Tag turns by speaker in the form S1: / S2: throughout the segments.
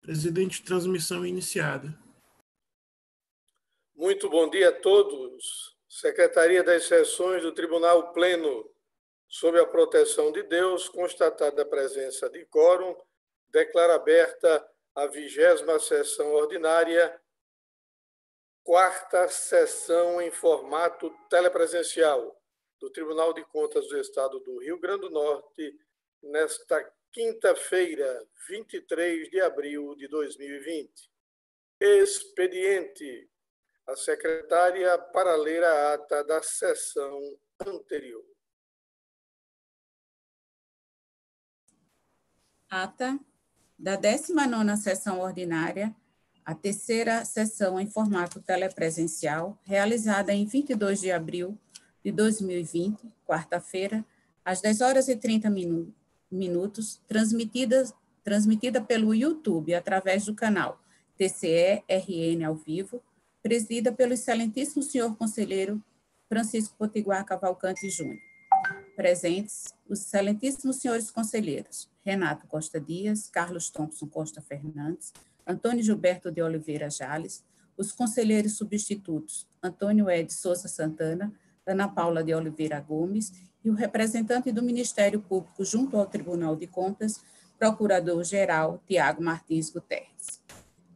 S1: Presidente, transmissão iniciada.
S2: Muito bom dia a todos. Secretaria das Sessões do Tribunal Pleno, sob a proteção de Deus, constatada a presença de quórum, declara aberta a 20ª sessão ordinária, quarta sessão em formato telepresencial do Tribunal de Contas do Estado do Rio Grande do Norte, nesta quinta-feira, 23 de abril de 2020. Expediente: a secretária para ler a ata da sessão anterior.
S3: Ata da 19ª sessão ordinária, a terceira sessão em formato telepresencial, realizada em 22 de abril de 2020, quarta-feira, às 10h30, transmitida pelo YouTube, através do canal TCE-RN ao vivo, presidida pelo excelentíssimo senhor conselheiro Francisco Potiguar Cavalcante Júnior. Presentes, os excelentíssimos senhores conselheiros Renato Costa Dias, Carlos Thompson Costa Fernandes, Antônio Gilberto de Oliveira Jales, os conselheiros substitutos Antônio Ed Souza Santana, Ana Paula de Oliveira Gomes e o representante do Ministério Público junto ao Tribunal de Contas, Procurador-Geral Tiago Martins Guterres.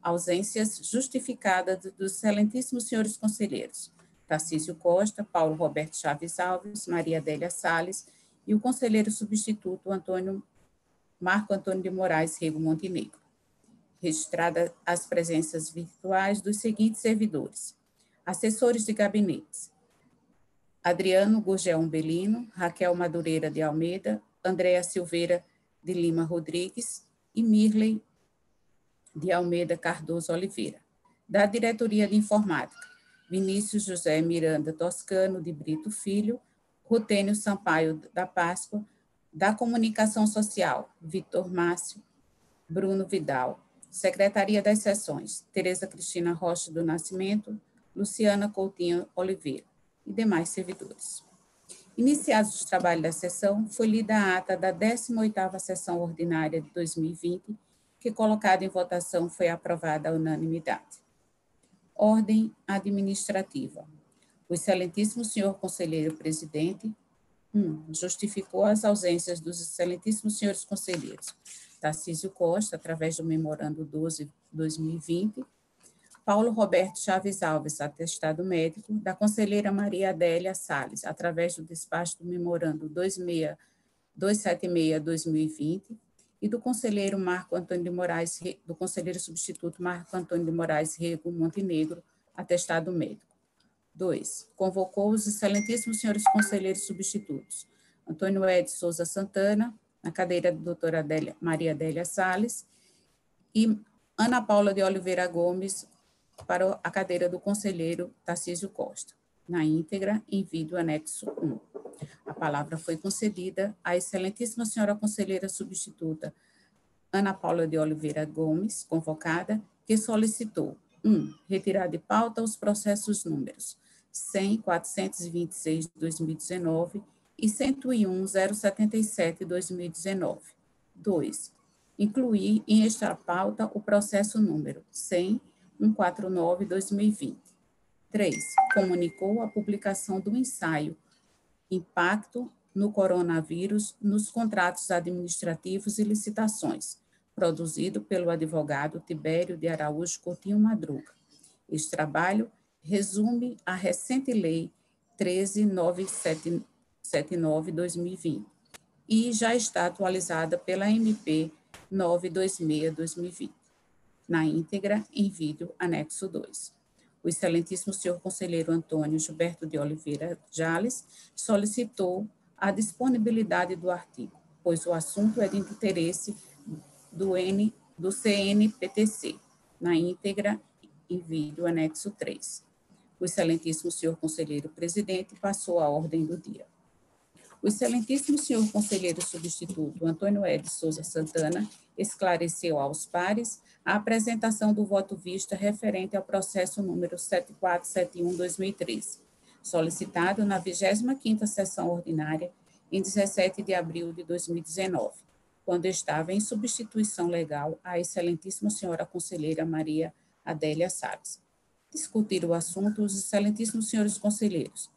S3: Ausências justificadas dos excelentíssimos senhores conselheiros Tarcísio Costa, Paulo Roberto Chaves Alves, Maria Adélia Salles e o conselheiro substituto Marco Antônio de Moraes Rego Montenegro. Registradas as presenças virtuais dos seguintes servidores: assessores de gabinetes: Adriano Gurgel Umbelino, Raquel Madureira de Almeida, Andréa Silveira de Lima Rodrigues e Mirley de Almeida Cardoso Oliveira. Da Diretoria de Informática: Vinícius José Miranda Toscano de Brito Filho, Rutênio Sampaio da Páscoa. Da Comunicação Social: Vitor Márcio, Bruno Vidal. Secretaria das Sessões: Tereza Cristina Rocha do Nascimento, Luciana Coutinho Oliveira e demais servidores. Iniciados os trabalhos da sessão, foi lida a ata da 18ª sessão ordinária de 2020, que, colocada em votação, foi aprovada à unanimidade. Ordem administrativa. O excelentíssimo senhor conselheiro presidente justificou as ausências dos excelentíssimos senhores conselheiros Tarcísio Costa, através do memorando 12/2020, Paulo Roberto Chaves Alves, atestado médico, da conselheira Maria Adélia Salles, através do despacho do memorando 276/2020, e do conselheiro Marco Antônio de Moraes, do conselheiro substituto Marco Antônio de Moraes Rego Montenegro, atestado médico. 2. Convocou os excelentíssimos senhores conselheiros substitutos Antônio Ed Souza Santana, na cadeira da doutora Maria Adélia Salles, e Ana Paula de Oliveira Gomes, para a cadeira do conselheiro Tarcísio Costa. Na íntegra, envio do anexo 1. A palavra foi concedida à excelentíssima senhora conselheira substituta Ana Paula de Oliveira Gomes, convocada, que solicitou: 1. Retirar de pauta os processos números 100.426 de 2019 e 101.077 de 2019. 2. Incluir em esta pauta o processo número 100.149 de 2020. 3. Comunicou a publicação do ensaio Impacto no Coronavírus nos Contratos Administrativos e Licitações, produzido pelo advogado Tibério de Araújo Coutinho Madruga. Este trabalho resume a recente Lei 13.979/2020 e já está atualizada pela MP 926/2020. Na íntegra, em vídeo, anexo 2. O excelentíssimo senhor conselheiro Antônio Gilberto de Oliveira Jales solicitou a disponibilidade do artigo, pois o assunto é de interesse do CNPTC. Na íntegra, em vídeo, anexo 3. O excelentíssimo senhor conselheiro presidente passou a ordem do dia. O excelentíssimo senhor conselheiro substituto Antônio Ed Souza Santana esclareceu aos pares a apresentação do voto vista referente ao processo número 7471/2013, solicitado na 25ª sessão ordinária em 17 de abril de 2019, quando estava em substituição legal à excelentíssima senhora conselheira Maria Adélia Salles. Discutiram o assunto os excelentíssimos senhores conselheiros,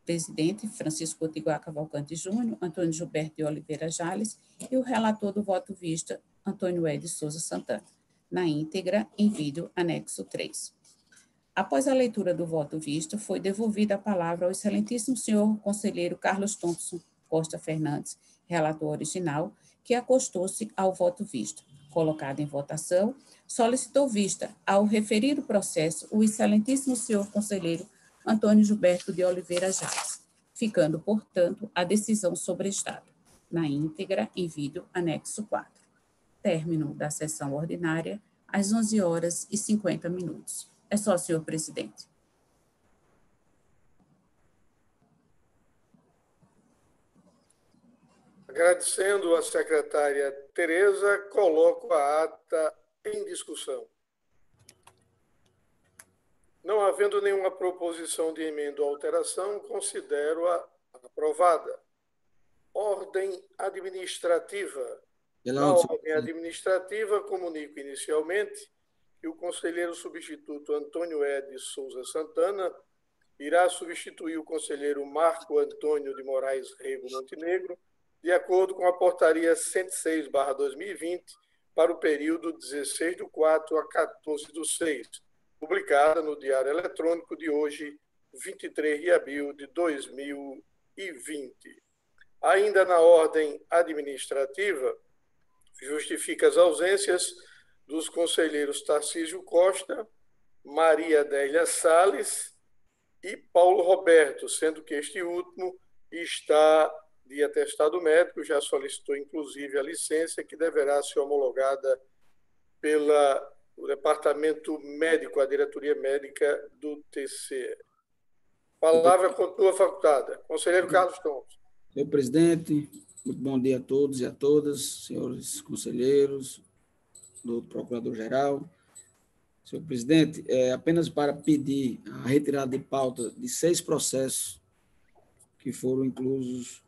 S3: presidente Francisco Potiguar Cavalcante Júnior, Antônio Gilberto de Oliveira Jales e o relator do voto vista, Antônio Ed Souza Santana, na íntegra, em vídeo, anexo 3. Após a leitura do voto visto, foi devolvida a palavra ao excelentíssimo senhor conselheiro Carlos Thompson Costa Fernandes, relator original, que acostou-se ao voto visto. Colocado em votação, solicitou vista ao referido processo o excelentíssimo senhor conselheiro Antônio Gilberto de Oliveira Jales, ficando, portanto, a decisão sobrestada, na íntegra, em vídeo, anexo 4. Término da sessão ordinária, às 11h50. É só, senhor presidente.
S2: Agradecendo a secretária Tereza, coloco a ata em discussão. Não havendo nenhuma proposição de emenda ou alteração, considero-a aprovada. Ordem administrativa. Na ordem administrativa, comunico inicialmente que o conselheiro substituto Antônio Ed Souza Santana irá substituir o conselheiro Marco Antônio de Moraes Rego Montenegro, de acordo com a portaria 106/2020, para o período 16/4 a 14/6, publicada no Diário Eletrônico de hoje, 23 de abril de 2020. Ainda na ordem administrativa, justifica as ausências dos conselheiros Tarcísio Costa, Maria Adélia Salles e Paulo Roberto, sendo que este último está de atestado médico, já solicitou inclusive a licença, que deverá ser homologada pelo Departamento Médico, a diretoria médica do TCE. Palavra continua facultada. Conselheiro Carlos Thompson.
S4: Senhor presidente, muito bom dia a todos e a todas, senhores conselheiros, do Procurador-Geral. Senhor presidente, apenas para pedir a retirada de pauta de 6 processos que foram inclusos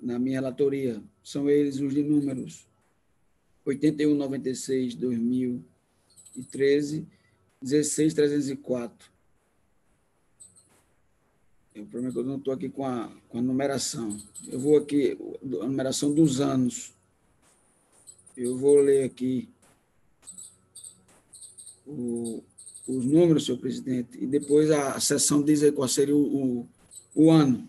S4: na minha relatoria. São eles os de números 8196/2013, 16304. O problema é que eu não estou aqui com a numeração. Eu vou aqui, a numeração dos anos. Eu vou ler aqui os números, senhor presidente, e depois a sessão diz aí qual seria o ano.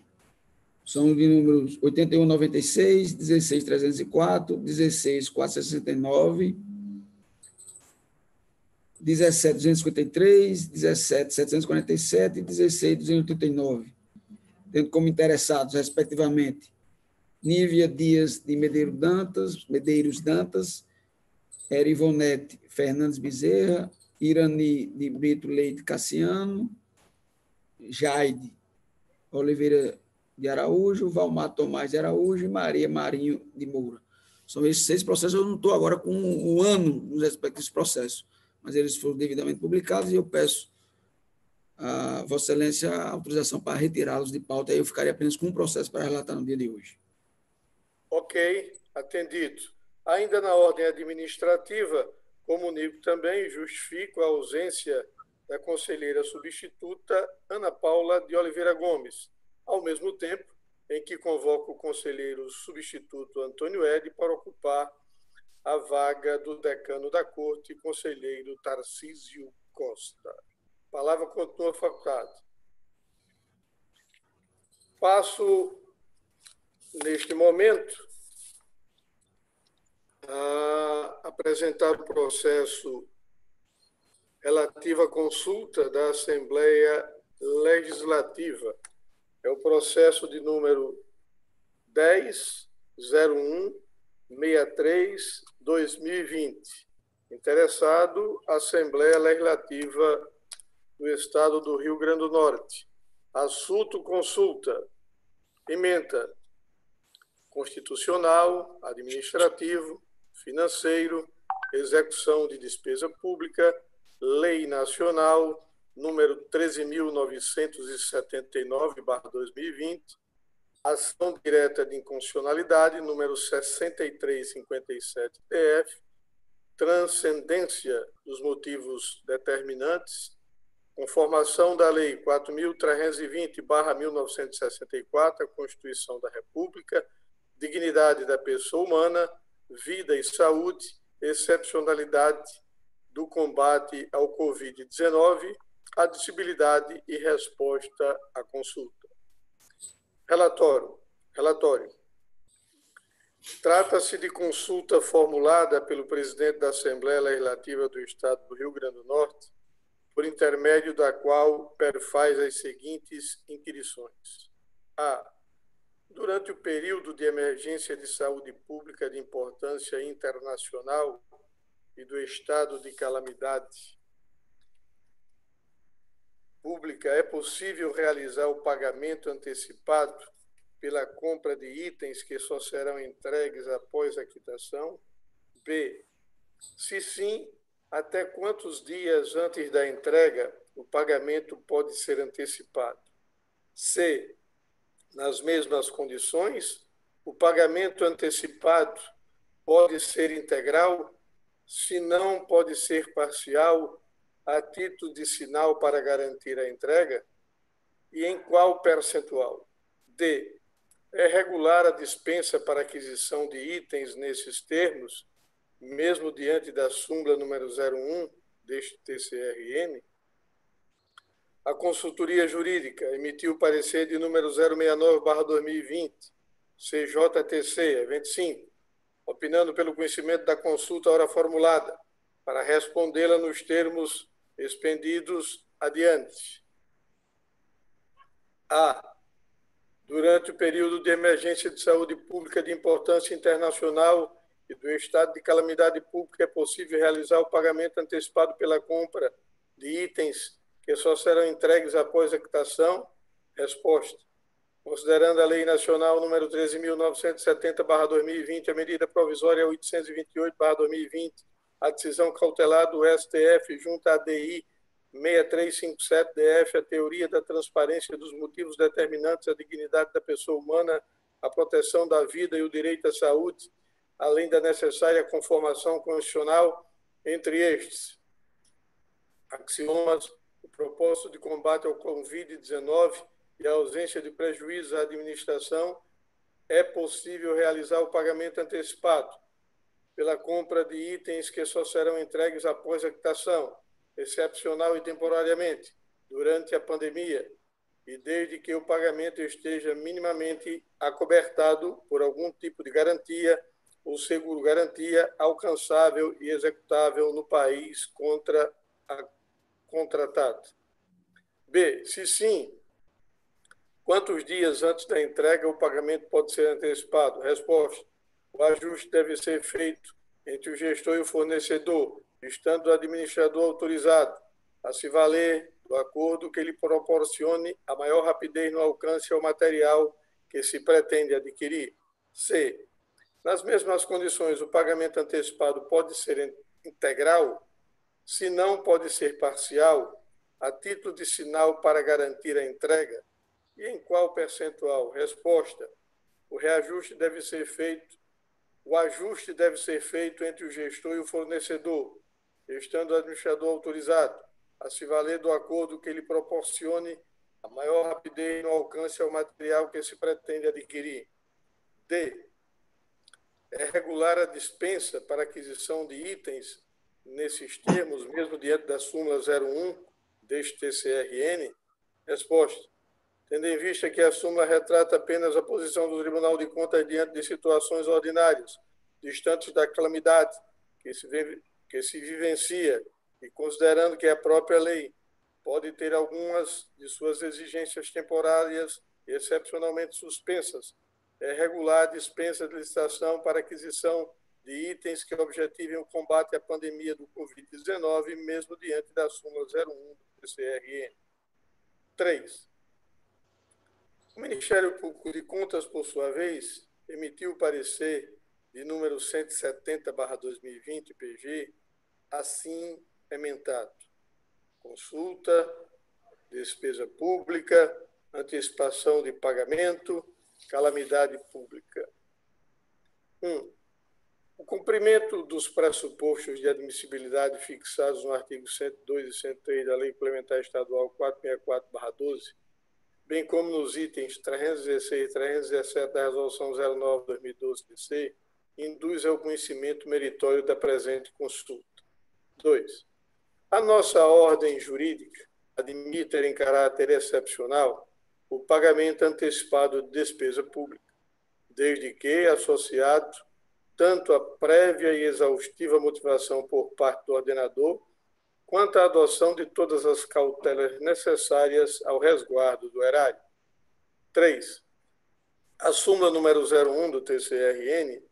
S4: São de números 8196, 16304, 16469, 17253, 17747 e 16289, tendo como interessados, respectivamente, Nívia Dias de Medeiros Dantas, Erivonete Fernandes Bezerra, Irani de Brito Leite Cassiano, Jaide Oliveira de Araújo, Valmar Tomás de Araújo e Maria Marinho de Moura. São esses 6 processos. Eu não estou agora com o ano nos respectivos processos, mas eles foram devidamente publicados e eu peço a Vossa Excelência a autorização para retirá-los de pauta. Aí eu ficaria apenas com um processo para relatar no dia de hoje.
S2: Ok, atendido. Ainda na ordem administrativa, comunico também e justifico a ausência da conselheira substituta Ana Paula de Oliveira Gomes, ao mesmo tempo em que convoco o conselheiro substituto Antônio Ed para ocupar a vaga do decano da Corte, conselheiro Tarcísio Costa. A palavra continua facultada. Passo, neste momento, a apresentar o processo relativo à consulta da Assembleia Legislativa. É o processo de número 10.01.63/2020. Interessado, Assembleia Legislativa do Estado do Rio Grande do Norte. Assunto: consulta. Ementa constitucional, administrativo, financeiro, execução de despesa pública, Lei Nacional número 13.979/2020, ação direta de inconstitucionalidade, número 6357-DF, transcendência dos motivos determinantes, conformação da Lei 4.320/1964, a Constituição da República, dignidade da pessoa humana, vida e saúde, excepcionalidade do combate ao Covid-19, admissibilidade e resposta à consulta. Relatório. Trata-se de consulta formulada pelo presidente da Assembleia Legislativa do Estado do Rio Grande do Norte, por intermédio da qual perfaz as seguintes inquirições. A. Durante o período de emergência de saúde pública de importância internacional e do estado de calamidade pública, é possível realizar o pagamento antecipado pela compra de itens que só serão entregues após a quitação? B. Se sim, até quantos dias antes da entrega o pagamento pode ser antecipado? C. Nas mesmas condições, o pagamento antecipado pode ser integral, se não pode ser parcial, a título de sinal para garantir a entrega? E em qual percentual? D. É regular a dispensa para aquisição de itens nesses termos, mesmo diante da súmula número 01 deste TCRN? A Consultoria Jurídica emitiu o parecer de número 069/2020, CJTC, evento 5, opinando pelo conhecimento da consulta ora formulada, para respondê-la nos termos expendidos adiante. A. Durante o período de emergência de saúde pública de importância internacional e do estado de calamidade pública, é possível realizar o pagamento antecipado pela compra de itens que só serão entregues após a quitação? Resposta. Considerando a Lei Nacional número 13.970/2020, a medida provisória 828/2020, a decisão cautelar do STF junto à DI 6357-DF, a teoria da transparência dos motivos determinantes à dignidade da pessoa humana, a proteção da vida e o direito à saúde, além da necessária conformação constitucional, entre estes axiomas, o propósito de combate ao Covid-19 e a ausência de prejuízos à administração, é possível realizar o pagamento antecipado pela compra de itens que só serão entregues após a quitação, excepcional e temporariamente, durante a pandemia, e desde que o pagamento esteja minimamente acobertado por algum tipo de garantia ou seguro-garantia alcançável e executável no país contra a contratado. B. Se sim, quantos dias antes da entrega o pagamento pode ser antecipado? Resposta. O ajuste deve ser feito entre o gestor e o fornecedor, estando o administrador autorizado a se valer do acordo que lhe proporcione a maior rapidez no alcance ao material que se pretende adquirir. C. Nas mesmas condições, o pagamento antecipado pode ser integral, se não pode ser parcial, a título de sinal para garantir a entrega? E em qual percentual? Resposta. O ajuste deve ser feito entre o gestor e o fornecedor, estando o administrador autorizado a se valer do acordo que lhe proporcione a maior rapidez no alcance ao material que se pretende adquirir. D. É regular a dispensa para aquisição de itens nesses termos, mesmo diante da súmula 01 deste TCRN? Resposta. Tendo em vista que a súmula retrata apenas a posição do Tribunal de Contas diante de situações ordinárias, distantes da calamidade que se vivencia, e considerando que a própria lei pode ter algumas de suas exigências temporárias e excepcionalmente suspensas, é regular a dispensa de licitação para aquisição de itens que objetivem o combate à pandemia do Covid-19, mesmo diante da súmula 01 do TCRN. 3. O Ministério Público de Contas, por sua vez, emitiu o parecer de número 170/2020, PG, assim emendado. Consulta, despesa pública, antecipação de pagamento, calamidade pública. 1. O cumprimento dos pressupostos de admissibilidade fixados no artigo 102 e 103 da Lei Complementar Estadual 464/12, bem como nos itens 316 e 317 da Resolução 09/2012-DC, induz ao conhecimento meritório da presente consulta. 2. A nossa ordem jurídica admite em caráter excepcional o pagamento antecipado de despesa pública, desde que associado tanto a prévia e exaustiva motivação por parte do ordenador, quanto a adoção de todas as cautelas necessárias ao resguardo do erário. 3. A súmula número 01 do TCRN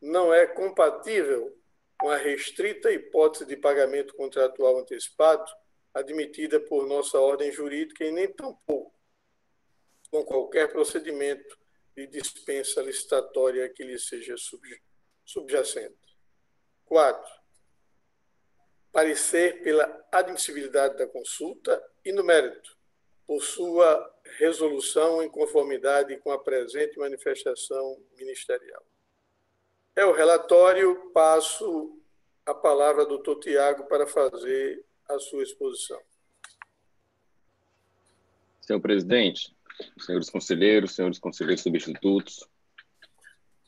S2: não é compatível com a restrita hipótese de pagamento contratual antecipado admitida por nossa ordem jurídica e nem tampouco com qualquer procedimento de dispensa licitatória que lhe seja subjacente. 4. Parecer pela admissibilidade da consulta e, no mérito, por sua resolução em conformidade com a presente manifestação ministerial. É o relatório, passo a palavra ao doutor Tiago para fazer a sua exposição.
S5: Senhor presidente, senhores conselheiros substitutos,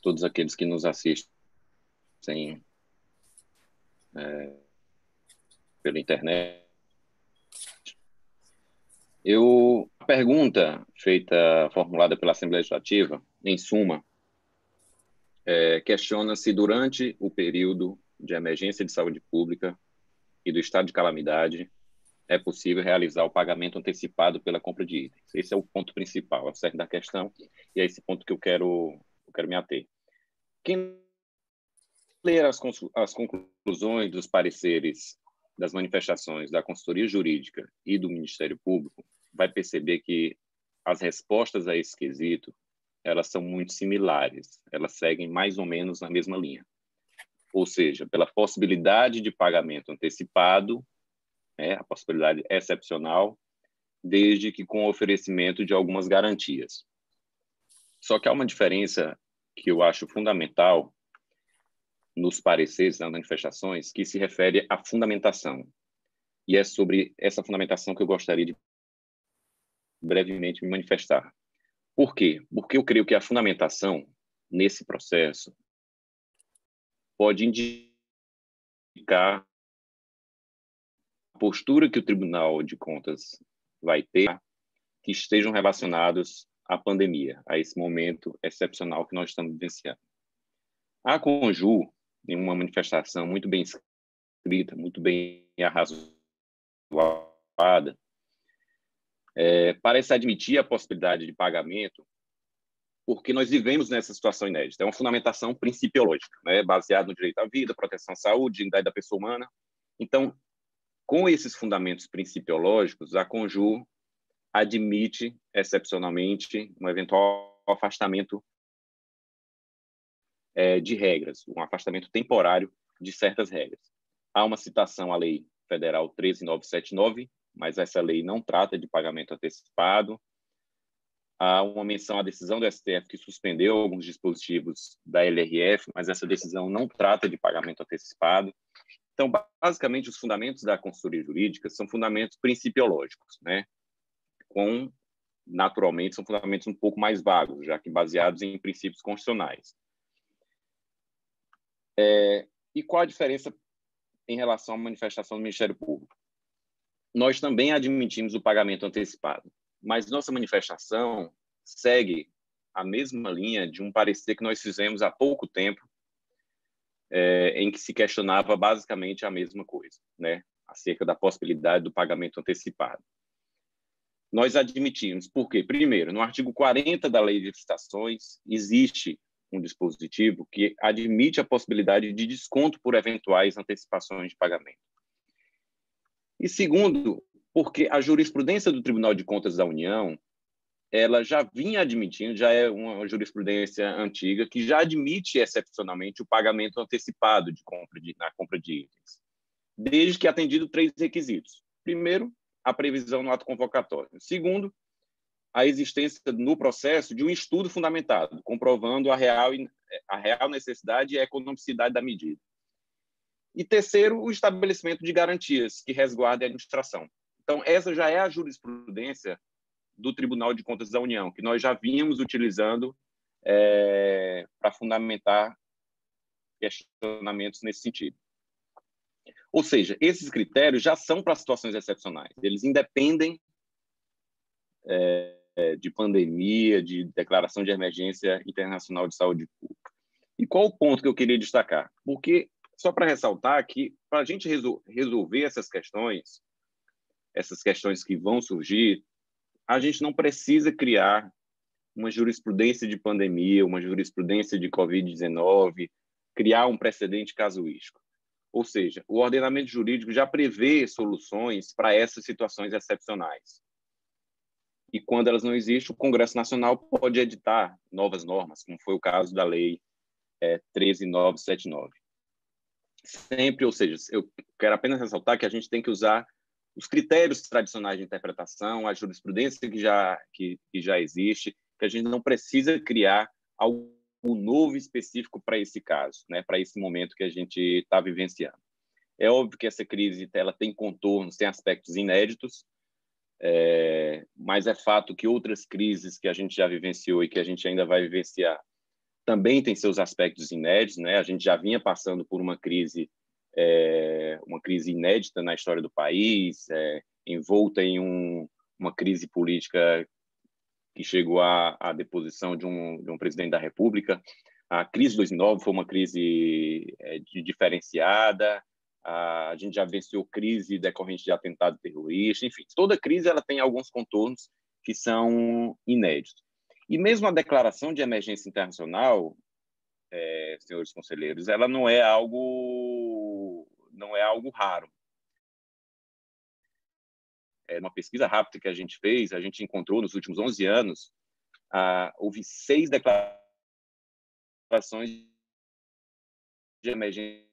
S5: todos aqueles que nos assistem pela internet. A pergunta formulada pela Assembleia Legislativa, em suma, questiona se durante o período de emergência de saúde pública e do estado de calamidade é possível realizar o pagamento antecipado pela compra de itens. Esse é o ponto principal, é o cerne da questão, e é esse ponto que eu quero me ater. Quem ler as conclusões dos pareceres das manifestações da consultoria jurídica e do Ministério Público vai perceber que as respostas a esse quesito, elas são muito similares, elas seguem mais ou menos na mesma linha. Ou seja, pela possibilidade de pagamento antecipado, a possibilidade excepcional, desde que com o oferecimento de algumas garantias. Só que há uma diferença que eu acho fundamental nos pareceres, nas manifestações, que se refere à fundamentação. E é sobre essa fundamentação que eu gostaria de brevemente me manifestar. Por quê? Porque eu creio que a fundamentação, nesse processo, pode indicar a postura que o Tribunal de Contas vai ter, que estejam relacionados à pandemia, a esse momento excepcional que nós estamos vivenciando. A Conju, em uma manifestação muito bem escrita, muito bem arrazoada, parece admitir a possibilidade de pagamento porque nós vivemos nessa situação inédita. É uma fundamentação principiológica, baseada no direito à vida, proteção à saúde, dignidade da pessoa humana. Então, com esses fundamentos principiológicos, a Conju admite, excepcionalmente, um eventual afastamento de regras, um afastamento temporário de certas regras. Há uma citação à Lei Federal 13979, mas essa lei não trata de pagamento antecipado. Há uma menção à decisão do STF que suspendeu alguns dispositivos da LRF, mas essa decisão não trata de pagamento antecipado. Então, basicamente, os fundamentos da consultoria jurídica são fundamentos principiológicos, naturalmente, são fundamentos um pouco mais vagos, já que baseados em princípios constitucionais. E qual a diferença em relação à manifestação do Ministério Público? Nós também admitimos o pagamento antecipado, mas nossa manifestação segue a mesma linha de um parecer que nós fizemos há pouco tempo, em que se questionava basicamente a mesma coisa, acerca da possibilidade do pagamento antecipado. Nós admitimos, por quê? Primeiro, no artigo 40 da Lei de Licitações, existe um dispositivo que admite a possibilidade de desconto por eventuais antecipações de pagamento. E segundo, porque a jurisprudência do Tribunal de Contas da União, ela já vinha admitindo, já é uma jurisprudência antiga, que já admite excepcionalmente o pagamento antecipado na compra de itens, desde que atendido 3 requisitos. Primeiro, a previsão no ato convocatório. Segundo, a existência no processo de um estudo fundamentado, comprovando a real necessidade e a economicidade da medida. E terceiro, o estabelecimento de garantias que resguardem a administração. Então, essa já é a jurisprudência do Tribunal de Contas da União, que nós já vínhamos utilizando para fundamentar questionamentos nesse sentido. Ou seja, esses critérios já são para situações excepcionais. Eles independem de pandemia, de declaração de emergência internacional de saúde pública. E qual o ponto que eu queria destacar? Porque, só para ressaltar que, para a gente resolver essas questões que vão surgir, a gente não precisa criar uma jurisprudência de pandemia, uma jurisprudência de Covid-19, criar um precedente casuístico. Ou seja, o ordenamento jurídico já prevê soluções para essas situações excepcionais. E quando elas não existem, o Congresso Nacional pode editar novas normas, como foi o caso da Lei 13.979. Sempre, ou seja, eu quero apenas ressaltar que a gente tem que usar os critérios tradicionais de interpretação, a jurisprudência que já existe, que a gente não precisa criar algo novo específico para esse caso, né, para esse momento que a gente está vivenciando. É óbvio que essa crise ela tem contornos, tem aspectos inéditos, mas é fato que outras crises que a gente já vivenciou e que a gente ainda vai vivenciar também tem seus aspectos inéditos, né? A gente já vinha passando por uma crise inédita na história do país, envolta em uma crise política que chegou à deposição de um presidente da República. A crise de 2009 foi uma crise diferenciada, a gente já venceu crise decorrente de atentado terrorista, enfim, toda crise ela tem alguns contornos que são inéditos. E mesmo a declaração de emergência internacional, senhores conselheiros, ela não é algo raro. Uma pesquisa rápida que a gente fez, a gente encontrou nos últimos 11 anos, houve 6 declarações de emergência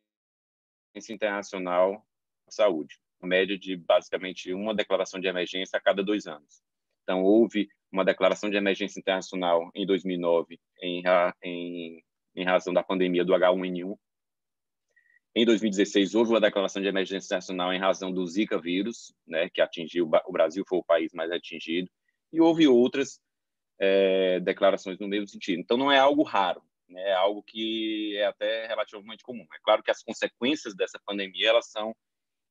S5: internacional à saúde, uma média de basicamente uma declaração de emergência a cada 2 anos. Então, houve uma declaração de emergência internacional em 2009 em razão da pandemia do H1N1. Em 2016, houve uma declaração de emergência internacional em razão do Zika vírus, né, que atingiu o Brasil, foi o país mais atingido, e houve outras declarações no mesmo sentido. Então, não é algo raro, né, é algo que é até relativamente comum. É claro que as consequências dessa pandemia elas são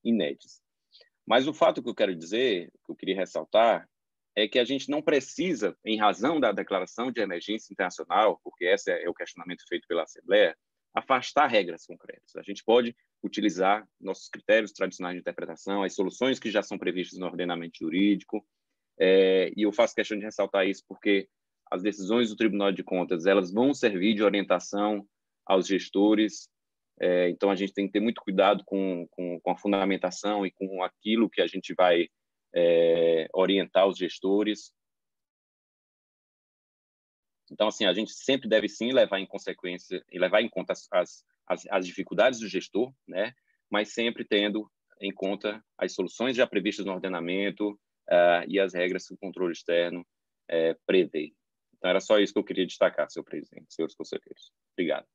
S5: inéditas. Mas o fato que eu quero dizer, que eu queria ressaltar, é que a gente não precisa, em razão da declaração de emergência internacional, porque esse é o questionamento feito pela Assembleia, afastar regras concretas. A gente pode utilizar nossos critérios tradicionais de interpretação, as soluções que já são previstas no ordenamento jurídico, e eu faço questão de ressaltar isso porque as decisões do Tribunal de Contas elas vão servir de orientação aos gestores, então a gente tem que ter muito cuidado com a fundamentação e com aquilo que a gente vai orientar os gestores. Então, assim, a gente sempre deve, sim, levar em conta as dificuldades do gestor, né? Mas sempre tendo em conta as soluções já previstas no ordenamento e as regras que o controle externo prevê. Então, era só isso que eu queria destacar, senhor presidente, senhores conselheiros. Obrigado.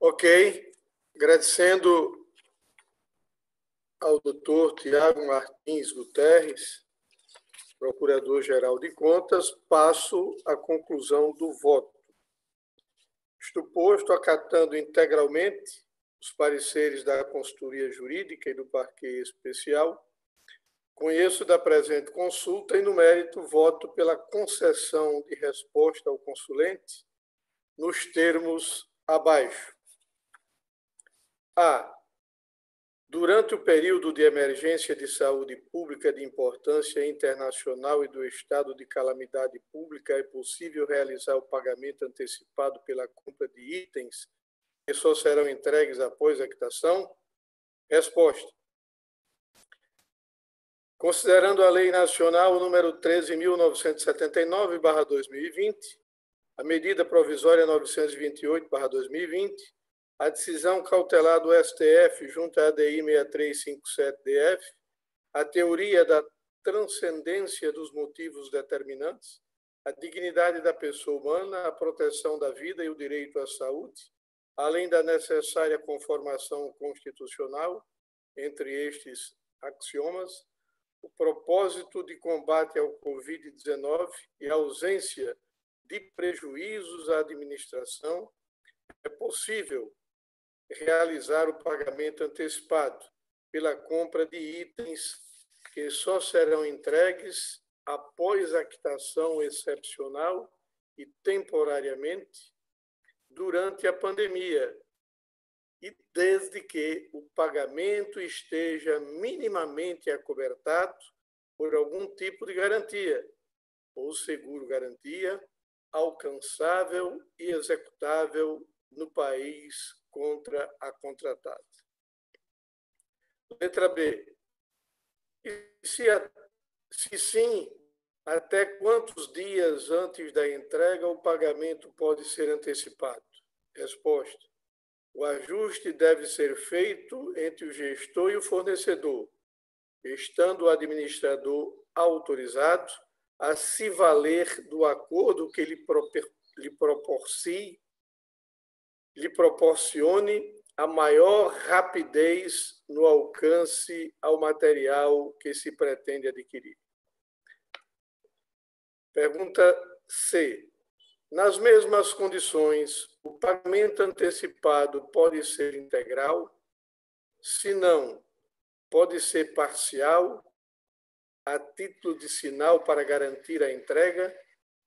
S2: Ok. Agradecendo ao doutor Tiago Martins Guterres, Procurador-Geral de Contas, passo à conclusão do voto. Isto posto, acatando integralmente os pareceres da Consultoria Jurídica e do Parquê Especial, conheço da presente consulta e, no mérito, voto pela concessão de resposta ao consulente nos termos abaixo. A. Durante o período de emergência de saúde pública de importância internacional e do estado de calamidade pública, é possível realizar o pagamento antecipado pela compra de itens que só serão entregues após a quitação? Resposta. Considerando a Lei Nacional número 13.979/2020, a medida provisória 928/2020, a decisão cautelar do STF junto à ADI 6357-DF a teoria da transcendência dos motivos determinantes, a dignidade da pessoa humana, a proteção da vida e o direito à saúde, além da necessária conformação constitucional, entre estes axiomas, o propósito de combate ao Covid-19 e a ausência de prejuízos à administração, é possível realizar o pagamento antecipado pela compra de itens que só serão entregues após a quitação excepcional e temporariamente durante a pandemia, e desde que o pagamento esteja minimamente acobertado por algum tipo de garantia, ou seguro-garantia, alcançável e executável no país contra a contratada. Letra B. Se sim, até quantos dias antes da entrega o pagamento pode ser antecipado? Resposta. O ajuste deve ser feito entre o gestor e o fornecedor, estando o administrador autorizado a se valer do acordo que lhe proporcione a maior rapidez no alcance ao material que se pretende adquirir. Pergunta C. Nas mesmas condições, o pagamento antecipado pode ser integral? Se não, pode ser parcial, a título de sinal para garantir a entrega,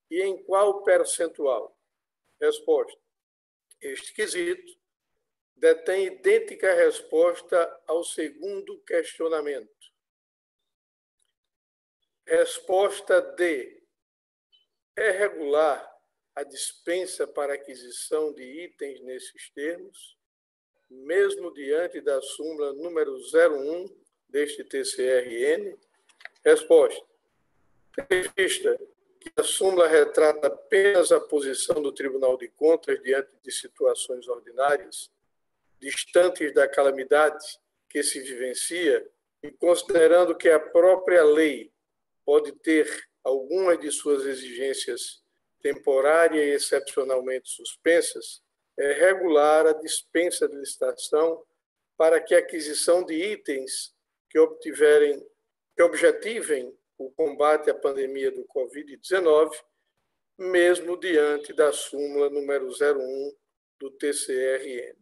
S2: e em qual percentual? Resposta. Este quesito detém idêntica resposta ao segundo questionamento. Resposta D. É regular a dispensa para aquisição de itens nesses termos, mesmo diante da súmula número 01 deste TCRN? Resposta. Tendo em vista que a súmula retrata apenas a posição do Tribunal de Contas diante de situações ordinárias, distantes da calamidade que se vivencia, e considerando que a própria lei pode ter algumas de suas exigências temporária e excepcionalmente suspensas, é regular a dispensa de licitação para que a aquisição de itens que objetivem o combate à pandemia do Covid-19, mesmo diante da súmula número 01 do TCRN.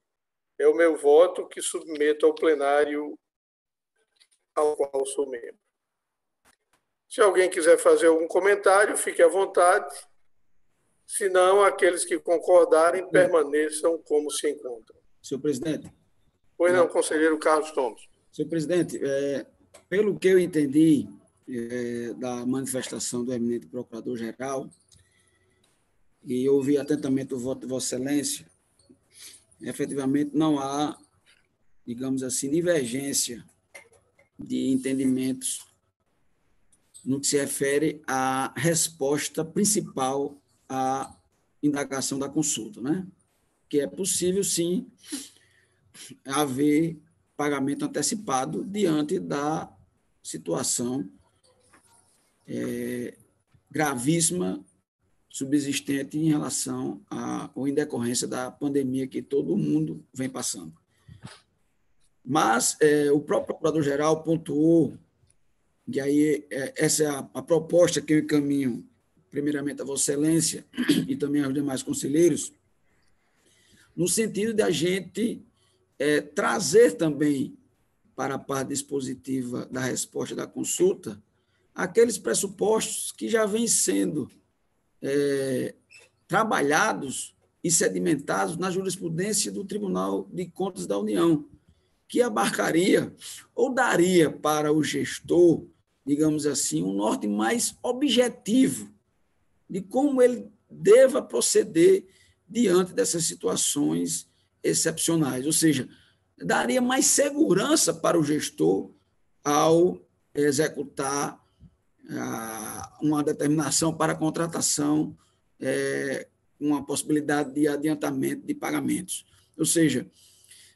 S2: É o meu voto que submeto ao plenário ao qual sou membro. Se alguém quiser fazer algum comentário, fique à vontade. Se não, aqueles que concordarem permaneçam como se encontram.
S4: Senhor presidente.
S2: Pois não, conselheiro Carlos Thompson.
S4: Senhor presidente, pelo que eu entendi da manifestação do eminente procurador-geral, e ouvi atentamente o voto de Vossa Excelência, efetivamente não há, digamos assim, divergência de entendimentos no que se refere à resposta principal à indagação da consulta, né? Que é possível, sim, haver pagamento antecipado diante da situação gravíssima subsistente em relação ou em decorrência da pandemia que todo mundo vem passando. Mas o próprio Procurador-Geral pontuou, e aí essa é a proposta que eu encaminho primeiramente a Vossa Excelência e também aos demais conselheiros, no sentido de a gente trazer também para a parte dispositiva da resposta da consulta aqueles pressupostos que já vêm sendo trabalhados e sedimentados na jurisprudência do Tribunal de Contas da União, que abarcaria ou daria para o gestor, digamos assim, um norte mais objetivo de como ele deva proceder diante dessas situações excepcionais, ou seja, daria mais segurança para o gestor ao executar uma determinação para a contratação, uma possibilidade de adiantamento de pagamentos. Ou seja,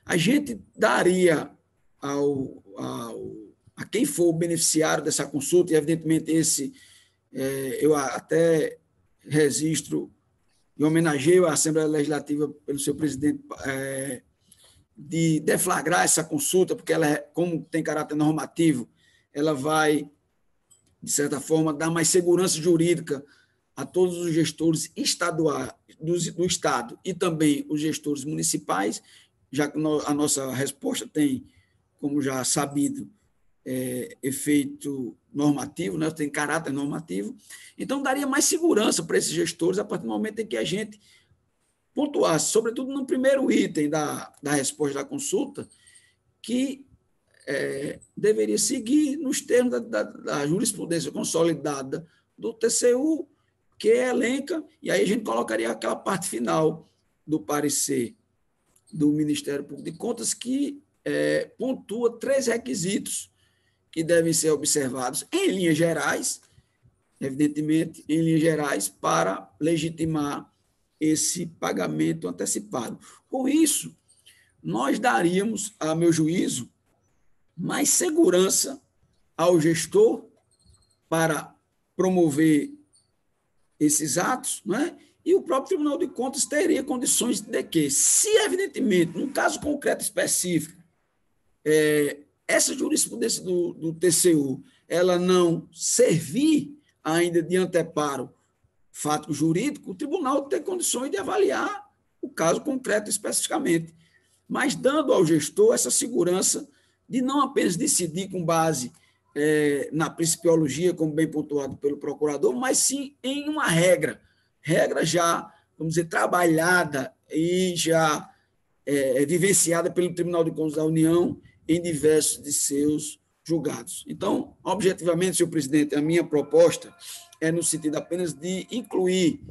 S4: a gente daria ao a quem for o beneficiário dessa consulta, e evidentemente eu até registro e homenageio a Assembleia Legislativa pelo seu presidente de deflagrar essa consulta, porque ela, como tem caráter normativo, ela vai, de certa forma, dar mais segurança jurídica a todos os gestores estaduais do Estado e também os gestores municipais, já que a nossa resposta tem, como já sabido, efeito normativo, né? Tem caráter normativo. Então, daria mais segurança para esses gestores a partir do momento em que a gente pontuasse, sobretudo no primeiro item da resposta da consulta, que deveria seguir nos termos da jurisprudência consolidada do TCU, que elenca, e aí a gente colocaria aquela parte final do parecer do Ministério Público de Contas, que pontua 3 requisitos que devem ser observados, em linhas gerais, evidentemente, em linhas gerais, para legitimar esse pagamento antecipado. Com isso, nós daríamos, a meu juízo, mais segurança ao gestor para promover esses atos, né? E o próprio Tribunal de Contas teria condições de que, se evidentemente, num caso concreto específico, essa jurisprudência do TCU ela não servir ainda de anteparo fato jurídico, o tribunal tem condições de avaliar o caso concreto especificamente, mas dando ao gestor essa segurança de não apenas decidir com base na principiologia, como bem pontuado pelo procurador, mas sim em uma regra já, vamos dizer, trabalhada e já vivenciada pelo Tribunal de Contas da União em diversos de seus julgados. Então, objetivamente, senhor presidente, a minha proposta é no sentido apenas de incluir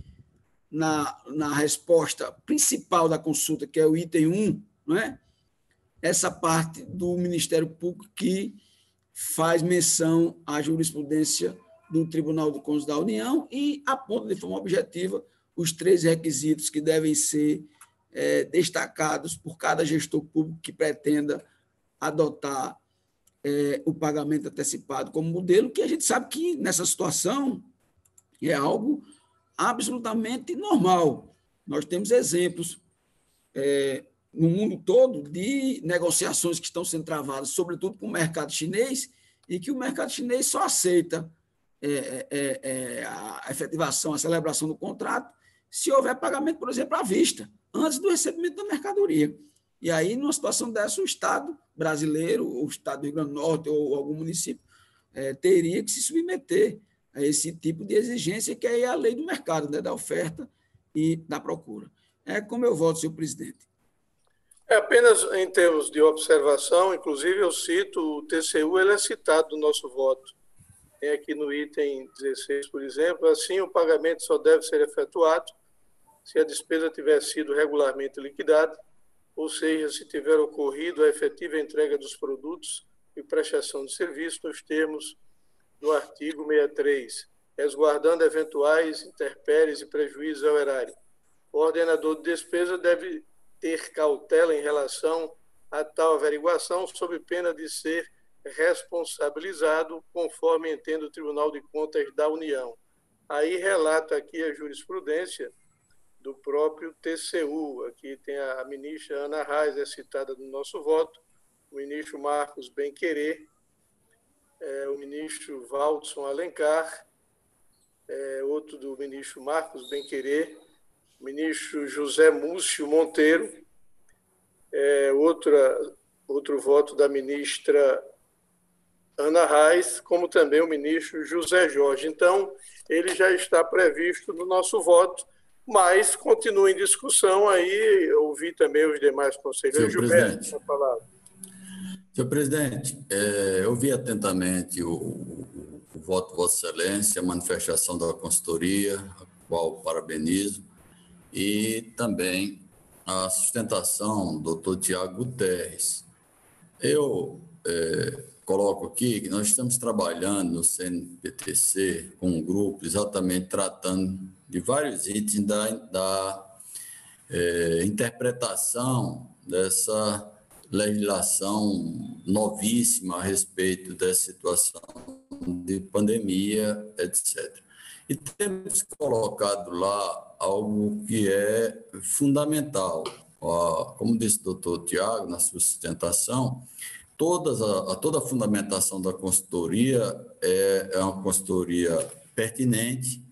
S4: na resposta principal da consulta, que é o item 1, não é? Essa parte do Ministério Público que faz menção à jurisprudência do Tribunal de Contas da União e aponta de forma objetiva os 3 requisitos que devem ser destacados por cada gestor público que pretenda adotar o pagamento antecipado como modelo, que a gente sabe que nessa situação é algo absolutamente normal. Nós temos exemplos no mundo todo de negociações que estão sendo travadas, sobretudo com o mercado chinês, e que o mercado chinês só aceita a efetivação, a celebração do contrato, se houver pagamento, por exemplo, à vista, antes do recebimento da mercadoria. E aí, numa situação dessa, o Estado brasileiro, o Estado do Rio Grande do Norte ou algum município teria que se submeter a esse tipo de exigência, que é a lei do mercado, né, da oferta e da procura. Como eu voto, senhor presidente.
S2: Apenas em termos de observação, inclusive eu cito o TCU, ele é citado no nosso voto. Tem aqui no item 16, por exemplo, assim o pagamento só deve ser efetuado se a despesa tiver sido regularmente liquidada, ou seja, se tiver ocorrido a efetiva entrega dos produtos e prestação de serviço nos termos do artigo 63, resguardando eventuais intempéries e prejuízos ao erário. O ordenador de despesa deve ter cautela em relação a tal averiguação, sob pena de ser responsabilizado, conforme entende o Tribunal de Contas da União. Aí relata aqui a jurisprudência do próprio TCU. Aqui tem a ministra Ana Reis, citada no nosso voto, o ministro Marcos Benquerer, o ministro Valdson Alencar, outro do ministro Marcos Benquerer, o ministro José Múcio Monteiro, outro voto da ministra Ana Reis, como também o ministro José Jorge. Então, ele já está previsto no nosso voto, mas continua em discussão aí, ouvi também os demais conselheiros. Gilberto, com a palavra.
S6: Senhor presidente, eu ouvi atentamente o voto de Vossa Excelência, a manifestação da consultoria, a qual parabenizo, e também a sustentação do Dr. Tiago Guterres. Eu coloco aqui que nós estamos trabalhando no CNPTC com um grupo exatamente tratando de vários itens da interpretação dessa legislação novíssima a respeito da situação de pandemia, etc. E temos colocado lá algo que é fundamental. Como disse o doutor Tiago, na sua sustentação, toda a fundamentação da consultoria é uma consultoria pertinente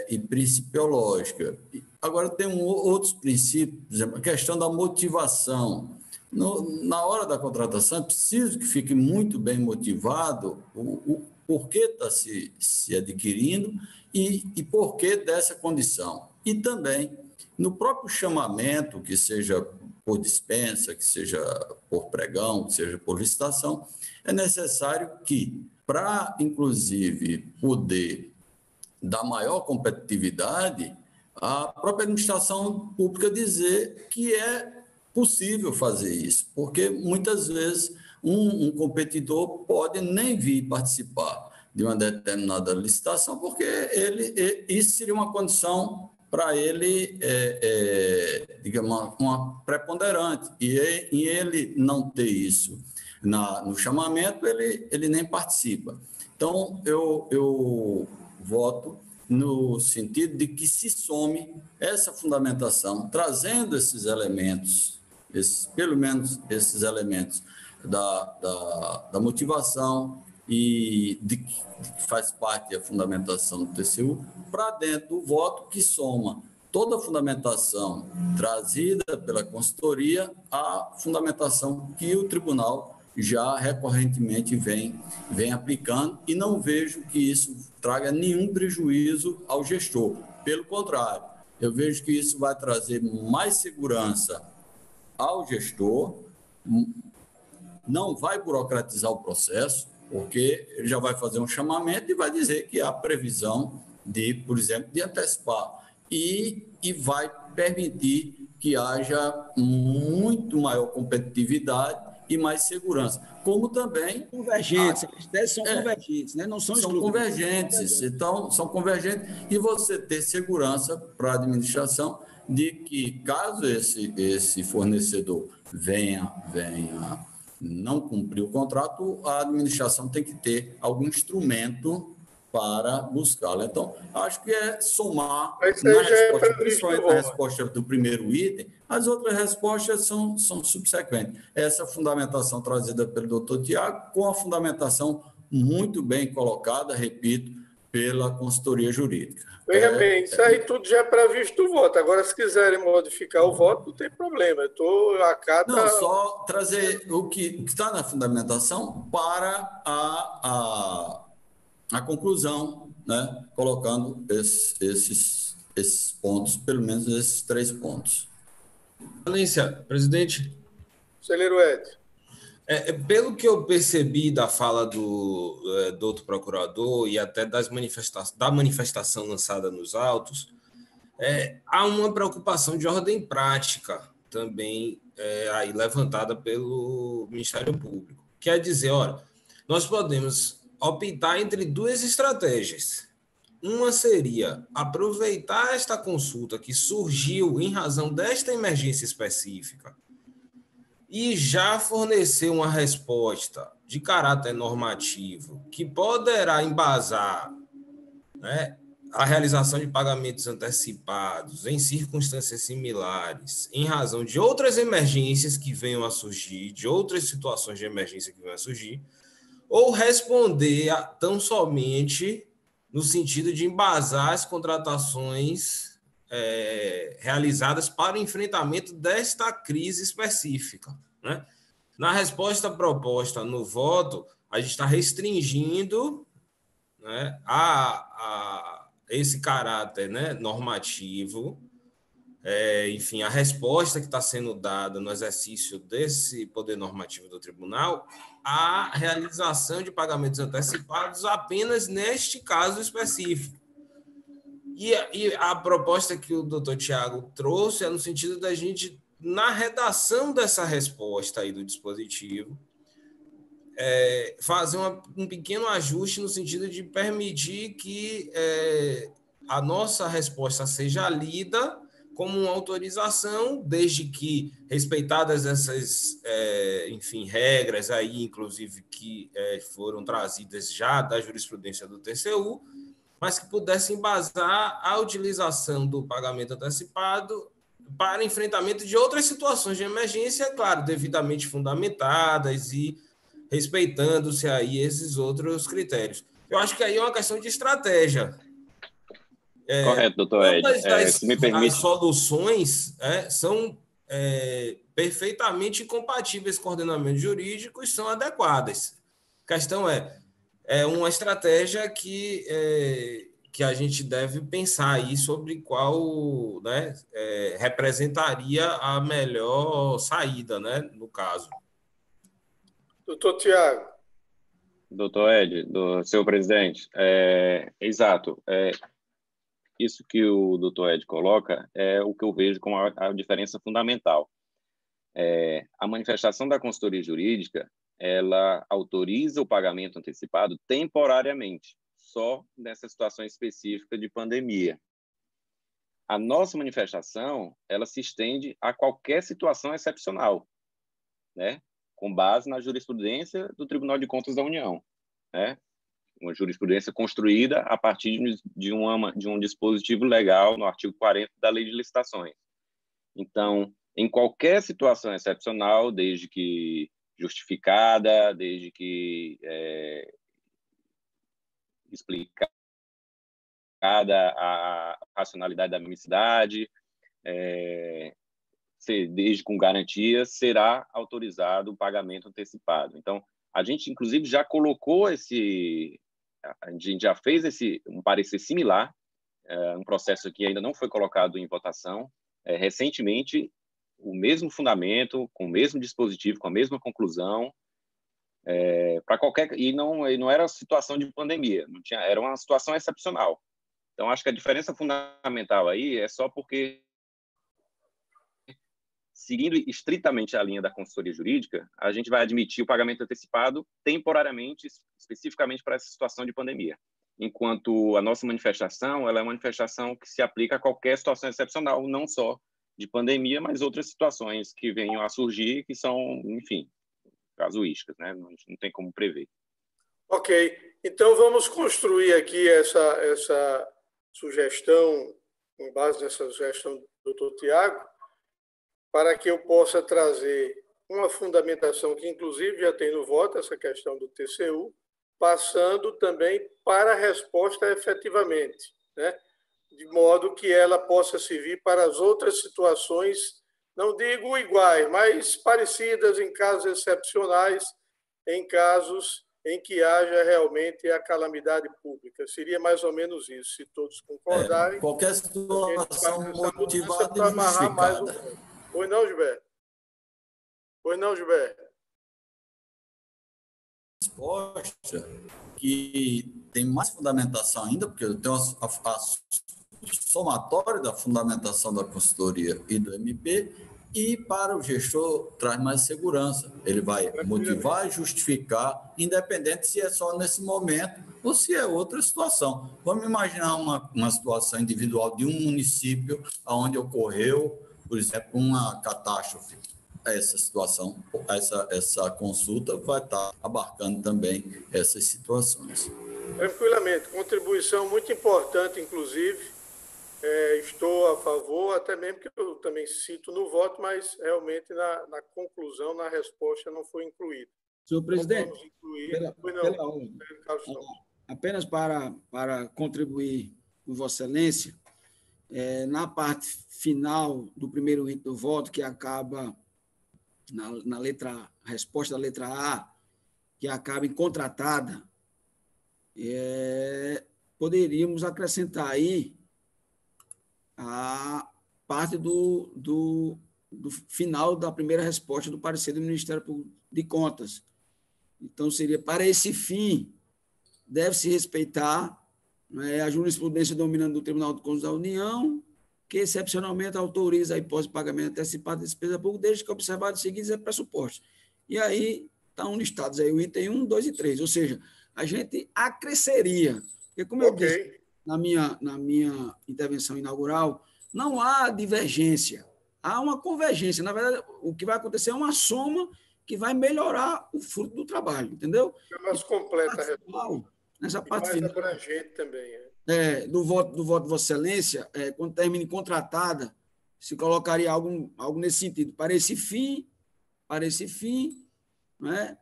S6: e principiológica. Agora, tem outros princípios, por exemplo, a questão da motivação. Na hora da contratação, é preciso que fique muito bem motivado o porquê está se adquirindo e porquê dessa condição. E também, no próprio chamamento, que seja por dispensa, que seja por pregão, que seja por licitação, é necessário que, para, inclusive, poder dar maior competitividade, a própria administração pública dizer que é possível fazer isso, porque muitas vezes um competidor pode nem vir participar de uma determinada licitação, porque isso seria uma condição para ele, digamos, uma preponderante, e ele não ter isso no chamamento, ele nem participa. Então, eu voto no sentido de que se some essa fundamentação, trazendo esses elementos, pelo menos esses elementos da motivação e de que faz parte da fundamentação do TCU, para dentro do voto que soma toda a fundamentação trazida pela consultoria à fundamentação que o tribunal já recorrentemente vem aplicando, e não vejo que isso traga nenhum prejuízo ao gestor. Pelo contrário, eu vejo que isso vai trazer mais segurança ao gestor, não vai burocratizar o processo, porque ele já vai fazer um chamamento e vai dizer que há previsão de, por exemplo, de antecipar, e vai permitir que haja muito maior competitividade e mais segurança, como também...
S4: Convergentes, as teses são convergentes, né? Não são
S6: convergentes, então, são convergentes, e você ter segurança para a administração de que, caso esse fornecedor venha não cumprir o contrato, a administração tem que ter algum instrumento para buscá-lo. Então, acho que é somar na resposta, principalmente na resposta do primeiro item, as outras respostas são subsequentes. Essa fundamentação trazida pelo doutor Tiago, com a fundamentação muito bem colocada, repito, pela consultoria jurídica.
S2: Veja bem, isso aí tudo já é previsto o voto. Agora, se quiserem modificar o voto, não tem problema. Eu estou a cada...
S6: Não, só trazer o que está na fundamentação para a conclusão, né? Colocando esses pontos, pelo menos esses 3 pontos.
S7: Excelência, presidente.
S2: Conselheiro Ed.
S7: Pelo que eu percebi da fala do outro procurador e até da manifestação lançada nos autos, há uma preocupação de ordem prática também aí levantada pelo Ministério Público. Quer dizer, olha, nós podemos optar entre 2 estratégias. Uma seria aproveitar esta consulta que surgiu em razão desta emergência específica e já fornecer uma resposta de caráter normativo que poderá embasar, né, a realização de pagamentos antecipados em circunstâncias similares, em razão de outras emergências que venham a surgir, de outras situações de emergência que venham a surgir, ou responder tão somente no sentido de embasar as contratações realizadas para o enfrentamento desta crise específica, né? Na resposta proposta no voto, a gente está restringindo, né, a esse caráter, né, normativo, enfim, a resposta que está sendo dada no exercício desse poder normativo do tribunal à realização de pagamentos antecipados apenas neste caso específico. E a proposta que o doutor Tiago trouxe é no sentido da gente, na redação dessa resposta aí do dispositivo, fazer um pequeno ajuste no sentido de permitir que a nossa resposta seja lida como uma autorização, desde que respeitadas essas, enfim, regras aí, inclusive, que foram trazidas já da jurisprudência do TCU, mas que pudessem embasar a utilização do pagamento antecipado para enfrentamento de outras situações de emergência, claro, devidamente fundamentadas e respeitando-se aí esses outros critérios. Eu acho que aí é uma questão de estratégia.
S5: Correto, doutor Ed. Se me permite...
S7: As soluções são perfeitamente incompatíveis com o ordenamento jurídico e são adequadas. A questão é uma estratégia que a gente deve pensar aí sobre qual, né, representaria a melhor saída, né, no caso.
S2: Doutor Tiago.
S5: Doutor Ed, senhor presidente, exato. Isso que o doutor Ed coloca é o que eu vejo como a diferença fundamental. A manifestação da consultoria jurídica, ela autoriza o pagamento antecipado temporariamente, só nessa situação específica de pandemia. A nossa manifestação, ela se estende a qualquer situação excepcional, né? Com base na jurisprudência do Tribunal de Contas da União, né? Uma jurisprudência construída a partir de um dispositivo legal no artigo 40 da Lei de Licitações. Então, em qualquer situação excepcional, desde que justificada, desde que explicada a racionalidade da mimicidade, desde com garantia, será autorizado o pagamento antecipado. Então, a gente, inclusive, já colocou a gente já fez um parecer similar, um processo que ainda não foi colocado em votação, recentemente, o mesmo fundamento, com o mesmo dispositivo, com a mesma conclusão, para qualquer... E não era situação de pandemia, era uma situação excepcional. Então, acho que a diferença fundamental aí é só porque, seguindo estritamente a linha da consultoria jurídica, a gente vai admitir o pagamento antecipado temporariamente, especificamente para essa situação de pandemia. Enquanto a nossa manifestação, ela é uma manifestação que se aplica a qualquer situação excepcional, não só de pandemia, mas outras situações que venham a surgir, que são, enfim, casuísticas, né? Não tem como prever.
S2: Ok. Então, vamos construir aqui essa sugestão, com base nessa sugestão do doutor Tiago, para que eu possa trazer uma fundamentação que, inclusive, já tem no voto, essa questão do TCU, passando também para a resposta efetivamente, né? De modo que ela possa servir para as outras situações, não digo iguais, mas parecidas em casos excepcionais, em casos em que haja realmente a calamidade pública. Seria mais ou menos isso, se todos concordarem.
S6: Qualquer situação motivada
S2: para amarrar mais o...
S6: justificada.
S2: Pois não, Gilberto? Pois não, Gilberto?
S6: Resposta que tem mais fundamentação ainda, porque eu tenho a somatório da fundamentação da consultoria e do MP, e para o gestor traz mais segurança. Ele vai motivar e justificar, independente se é só nesse momento ou se é outra situação. Vamos imaginar uma situação individual de um município onde ocorreu, por exemplo, uma catástrofe. Essa situação, essa consulta vai estar abarcando também essas situações.
S2: Tranquilamente. Contribuição muito importante, inclusive. Estou a favor, até mesmo que eu também cito no voto, mas realmente na conclusão, na resposta, não foi incluído.
S4: Senhor presidente,
S2: pela
S4: ordem, apenas para contribuir com Vossa Excelência, na parte final do primeiro item do voto, que acaba na resposta da letra A, que acaba em contratada, poderíamos acrescentar aí a parte do final da primeira resposta do parecer do Ministério Público de Contas. Então, seria, para esse fim, deve-se respeitar a jurisprudência dominante do Tribunal de Contas da União, que excepcionalmente autoriza a hipótese de pagamento antecipado de despesa pública, desde que observados os seguintes pressupostos. E aí estão listados aí o item 1, 2 e 3, ou seja, a gente acresceria, porque como eu disse na minha intervenção inaugural, não há divergência, há uma convergência. Na verdade, o que vai acontecer é uma soma que vai melhorar o fruto do trabalho, entendeu?
S2: É mais completa a resposta.
S4: Nessa
S2: E
S4: parte
S2: mais
S4: final,
S2: abrangente também.
S4: do voto de Vossa Excelência, quando termine contratada, se colocaria algo nesse sentido. Para esse fim, né,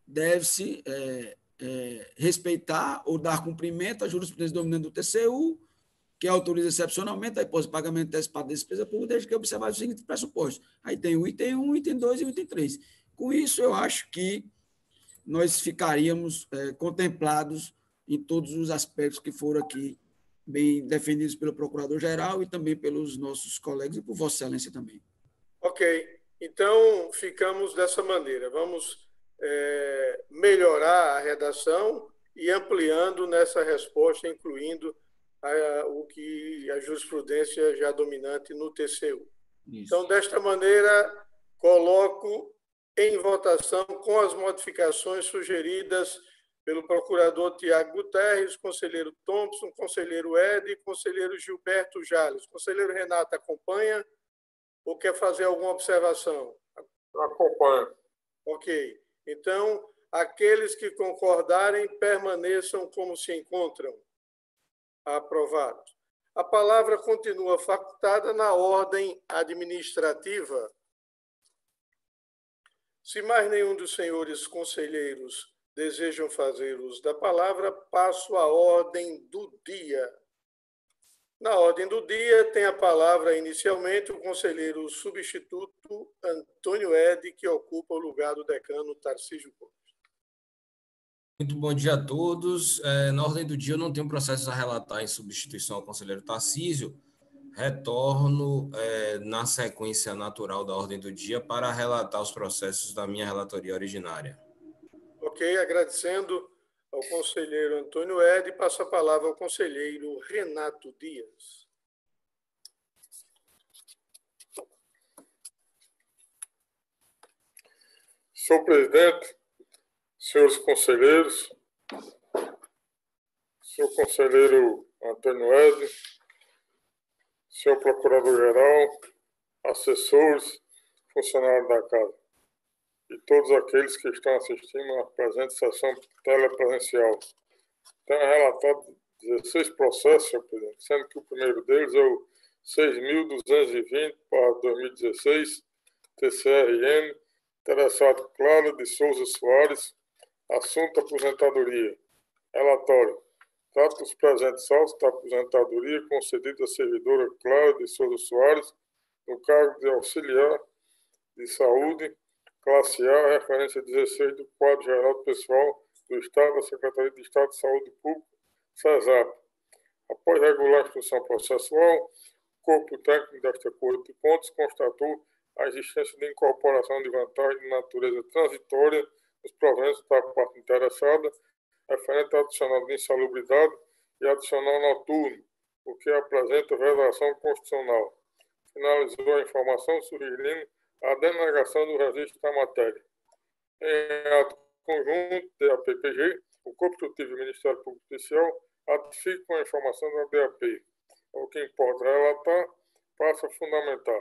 S4: deve-se respeitar ou dar cumprimento à jurisprudência dominante do TCU, que autoriza excepcionalmente a hipótese de pagamento antecipado de despesa pública, desde que observar os seguintes pressupostos. Aí tem o item 1, item 2 e o item 3. Com isso, eu acho que nós ficaríamos contemplados em todos os aspectos que foram aqui bem defendidos pelo Procurador-Geral e também pelos nossos colegas e por Vossa Excelência também.
S2: Ok. Então, ficamos dessa maneira. Vamos melhorar a redação e ampliando nessa resposta, incluindo o que a jurisprudência já dominante no TCU. Isso. Então, desta maneira, coloco em votação com as modificações sugeridas pelo procurador Tiago Guterres, conselheiro Thompson, conselheiro Ed e conselheiro Gilberto Jales. Conselheiro Renato, acompanha ou quer fazer alguma observação?
S8: Acompanha.
S2: Ok. Então, aqueles que concordarem, permaneçam como se encontram. Aprovado. A palavra continua facultada na ordem administrativa. Se mais nenhum dos senhores conselheiros desejam fazer uso da palavra, passo à ordem do dia. Na ordem do dia, tem a palavra inicialmente o conselheiro substituto Antônio Ed, que ocupa o lugar do decano Tarcísio Gomes.
S7: Muito bom dia a todos. Na ordem do dia, eu não tenho processos a relatar em substituição ao conselheiro Tarcísio. Retorno na sequência natural da ordem do dia para relatar os processos da minha relatoria originária.
S2: Ok, agradecendo ao conselheiro Antônio Ed, passo a palavra ao conselheiro Renato Dias.
S8: Senhor presidente, senhores conselheiros, senhor conselheiro Antônio Ed, senhor procurador-geral, assessores, funcionários da casa e todos aqueles que estão assistindo à presente sessão telepresencial. Tenho relatado 16 processos, senhor presidente, sendo que o primeiro deles é o 6.220/2016, TCRN, interessado Clara de Souza Soares, assunto aposentadoria. Relatório. Trata dos presentes autos da aposentadoria concedida à servidora Clara de Souza Soares, no cargo de auxiliar de saúde, classe A, referência 16 do quadro geral do pessoal do Estado, da Secretaria de Estado de Saúde Pública, CESAP. Após regular a instrução processual, o corpo técnico desta Corte de Contas constatou a existência de incorporação de vantagem de natureza transitória nos proventos da parte interessada, referente ao adicional de insalubridade e adicional noturno, o que apresenta vedação constitucional. Finalizou a informação sugerindo a denegação do registro da matéria. Em ato conjunto da PPG, o Corpo Instrutivo e o Ministério Público Judicial ratificam a informação da DAP. O que importa relatar, passa a fundamentar.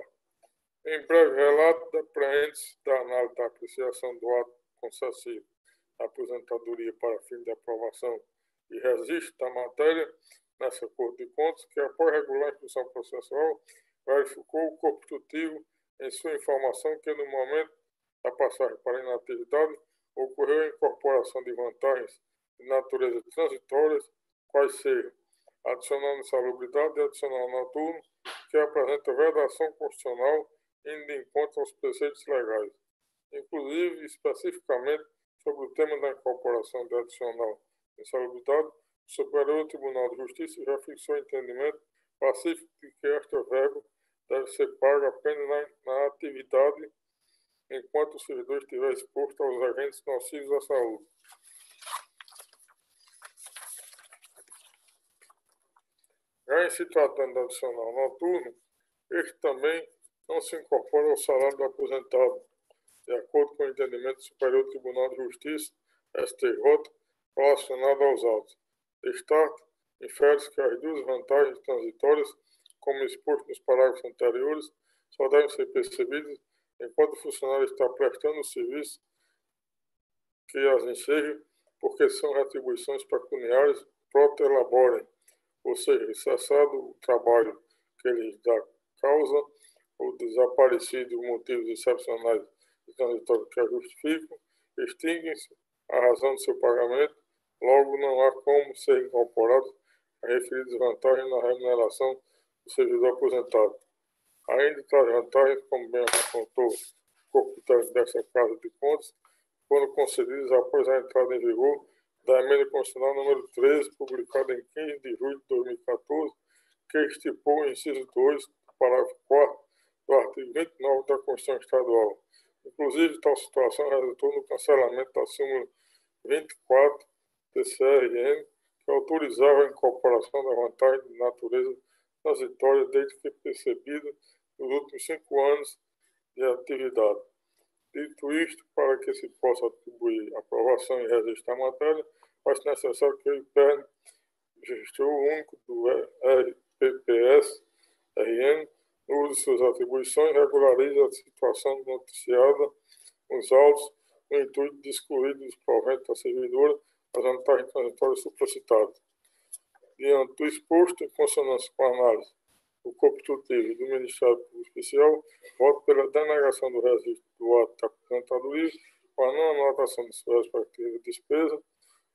S8: Em breve relato, depreende-se da análise da apreciação do ato concessivo da aposentadoria para fim de aprovação e registro da matéria nessa Corte de Contas, que após regular a instrução processual, verificou o Corpo Instrutivo em sua informação que no momento da passagem para inatividade ocorreu a incorporação de vantagens de natureza transitórias, quais sejam adicional de insalubridade e adicional noturno, que apresenta vedação constitucional indo de encontro aos preceitos legais. Inclusive, especificamente, sobre o tema da incorporação de adicional de insalubridade, o Superior Tribunal de Justiça já fixou entendimento pacífico de que esta verba deve ser paga apenas na atividade enquanto o servidor estiver exposto aos agentes nocivos à saúde. Já em se tratando de adicional noturno, este também não se incorpora ao salário do aposentado, de acordo com o entendimento do Superior Tribunal de Justiça, STJ, relacionado aos autos. Destaque, infere-se que as duas vantagens transitórias como exposto nos parágrafos anteriores, só devem ser percebidas enquanto o funcionário está prestando o serviço que as enseja, porque são retribuições pecuniárias protelaborem, ou seja, cessado o trabalho que lhes dá causa ou desaparecido motivos excepcionais e transitórios que a justificam, extinguem-se a razão do seu pagamento, logo não há como ser incorporados a referidas vantagens na remuneração do servidor aposentado. Ainda tais vantagens, como bem apontou o corpo técnico dessa Casa de Contas, foram concedidas após a entrada em vigor da emenda constitucional número 13, publicada em 15 de julho de 2014, que estipula o inciso 2 do parágrafo 4 do artigo 29 da Constituição Estadual. Inclusive, tal situação resultou no cancelamento da súmula 24 TCRN, que autorizava a incorporação da vantagem de natureza transitória desde que percebida nos últimos 5 anos de atividade. Dito isto, para que se possa atribuir aprovação e registrar a matéria, faz necessário que o IPERN, gestor único do RPPS-RN, no uso de suas atribuições, regularize a situação noticiada nos autos, no intuito de excluir dos proventos da servidora as vantagens transitórias supracitadas. Diante do exposto, em consonância com a análise do corpo tutelo do Ministério Público Especial, voto pela denegação do registro do ato de aposentadoria, com a não anotação de sua respectiva despesa,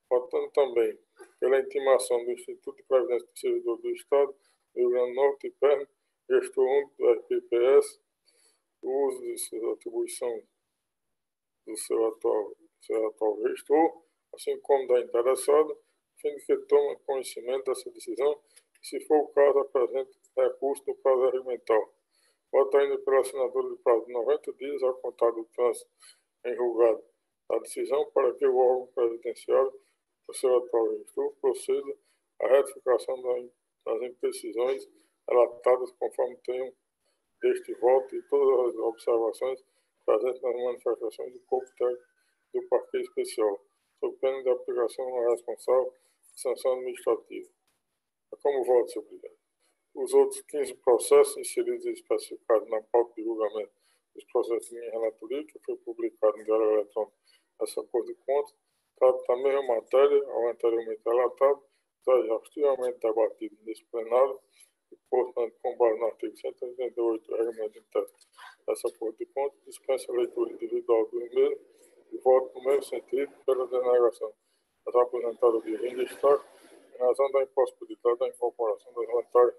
S8: votando também pela intimação do Instituto de Previdência do Servidor do Estado, do Rio Grande do Norte e Pernambuco, gestor único do RPPS, o uso de suas atribuições do seu atual gestor, assim como da interessada, a fim de que tome conhecimento dessa decisão e, se for o caso, apresente recurso no prazo regimental. Voto ainda pela assinatura de prazo de 90 dias ao contar do trânsito em julgado da decisão para que o órgão previdenciário do seu atual gestor proceda à retificação das imprecisões relatadas conforme tenham deste voto e todas as observações presentes nas manifestações do corpo técnico do Parquet Especial, sob pena de aplicação na responsável de sanção administrativa. É como voto, senhor presidente. Os outros 15 processos inseridos e especificados na pauta de julgamento dos processos de minha relatoria, que foi publicado no Diário Eletrônico dessa Corte de Contas, trata da mesma matéria, ao anteriormente relatado, já exaustivamente debatido nesse plenário, e, portanto, com base no artigo 188 do Regimento Interno dessa Corte de Contas, dispensa a leitura individual do e-mail e voto no mesmo sentido pela denegação das aposentadorias em destaque, em razão da impossibilidade da incorporação das vantagens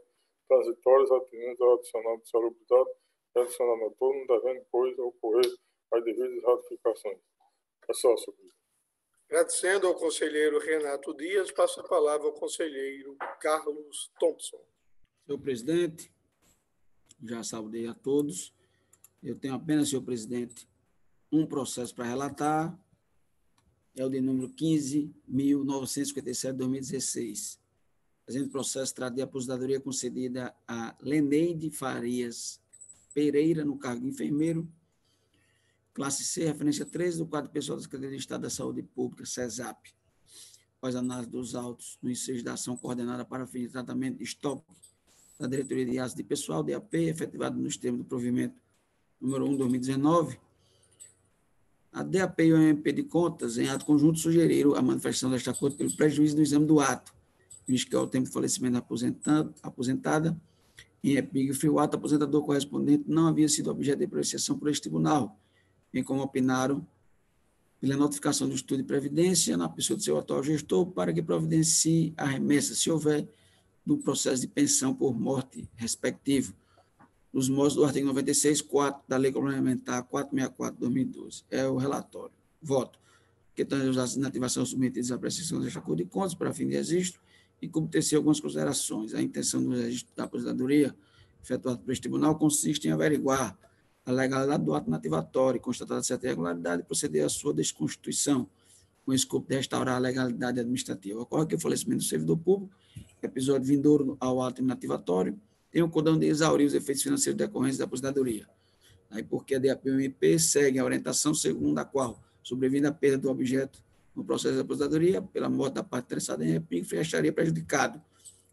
S8: transitórias atinentes ao adicional de salubridade e adicional noturno, devendo, pois, ocorrer as devidas ratificações. É só, senhor presidente.
S2: Agradecendo ao conselheiro Renato Dias, passo a palavra ao conselheiro Carlos Thompson.
S4: Senhor presidente, já saudei a todos. Eu tenho apenas, senhor presidente, um processo para relatar, é o de número 15.957/2016. O presente processo trata de aposentadoria concedida a Leneide Farias Pereira, no cargo de enfermeiro, classe C, referência 13 do quadro pessoal da Secretaria de Estado da Saúde Pública, CESAP. Após análise dos autos no ensejo da ação coordenada para fim de tratamento de estoque da Diretoria de Atos de Pessoal, DAP, efetivado nos termos do provimento número 1/2019, a DAP e o MP de Contas, em ato conjunto, sugeriram a manifestação desta Corte pelo prejuízo no exame do ato, visto que ao tempo do falecimento da aposentada, em epígrafe, o ato aposentador correspondente não havia sido objeto de apreciação por este tribunal, bem como opinaram pela notificação do estudo de previdência na pessoa de seu atual gestor para que providencie a remessa, se houver, do processo de pensão por morte respectivo, nos moldes do artigo 96.4 da Lei Complementar 464/2012. É o relatório. Voto. Que tanto os atos de inativação submetidos à apreciação desta Corte de Contas para fim de registro e como tecer algumas considerações. A intenção do registro da aposentadoria efetuado por este tribunal consiste em averiguar a legalidade do ato nativatório, constatada certa irregularidade e proceder à sua desconstituição, com o escopo de restaurar a legalidade administrativa. Ocorre que o falecimento do servidor público, episódio vindouro ao ato nativatório, tem o condão de exaurir os efeitos financeiros decorrentes da aposentadoria. Aí, porque a DAP e o MP seguem a orientação segundo a qual, sobrevindo a perda do objeto no processo de aposentadoria, pela morte da parte interessada em epígrafe, estaria prejudicado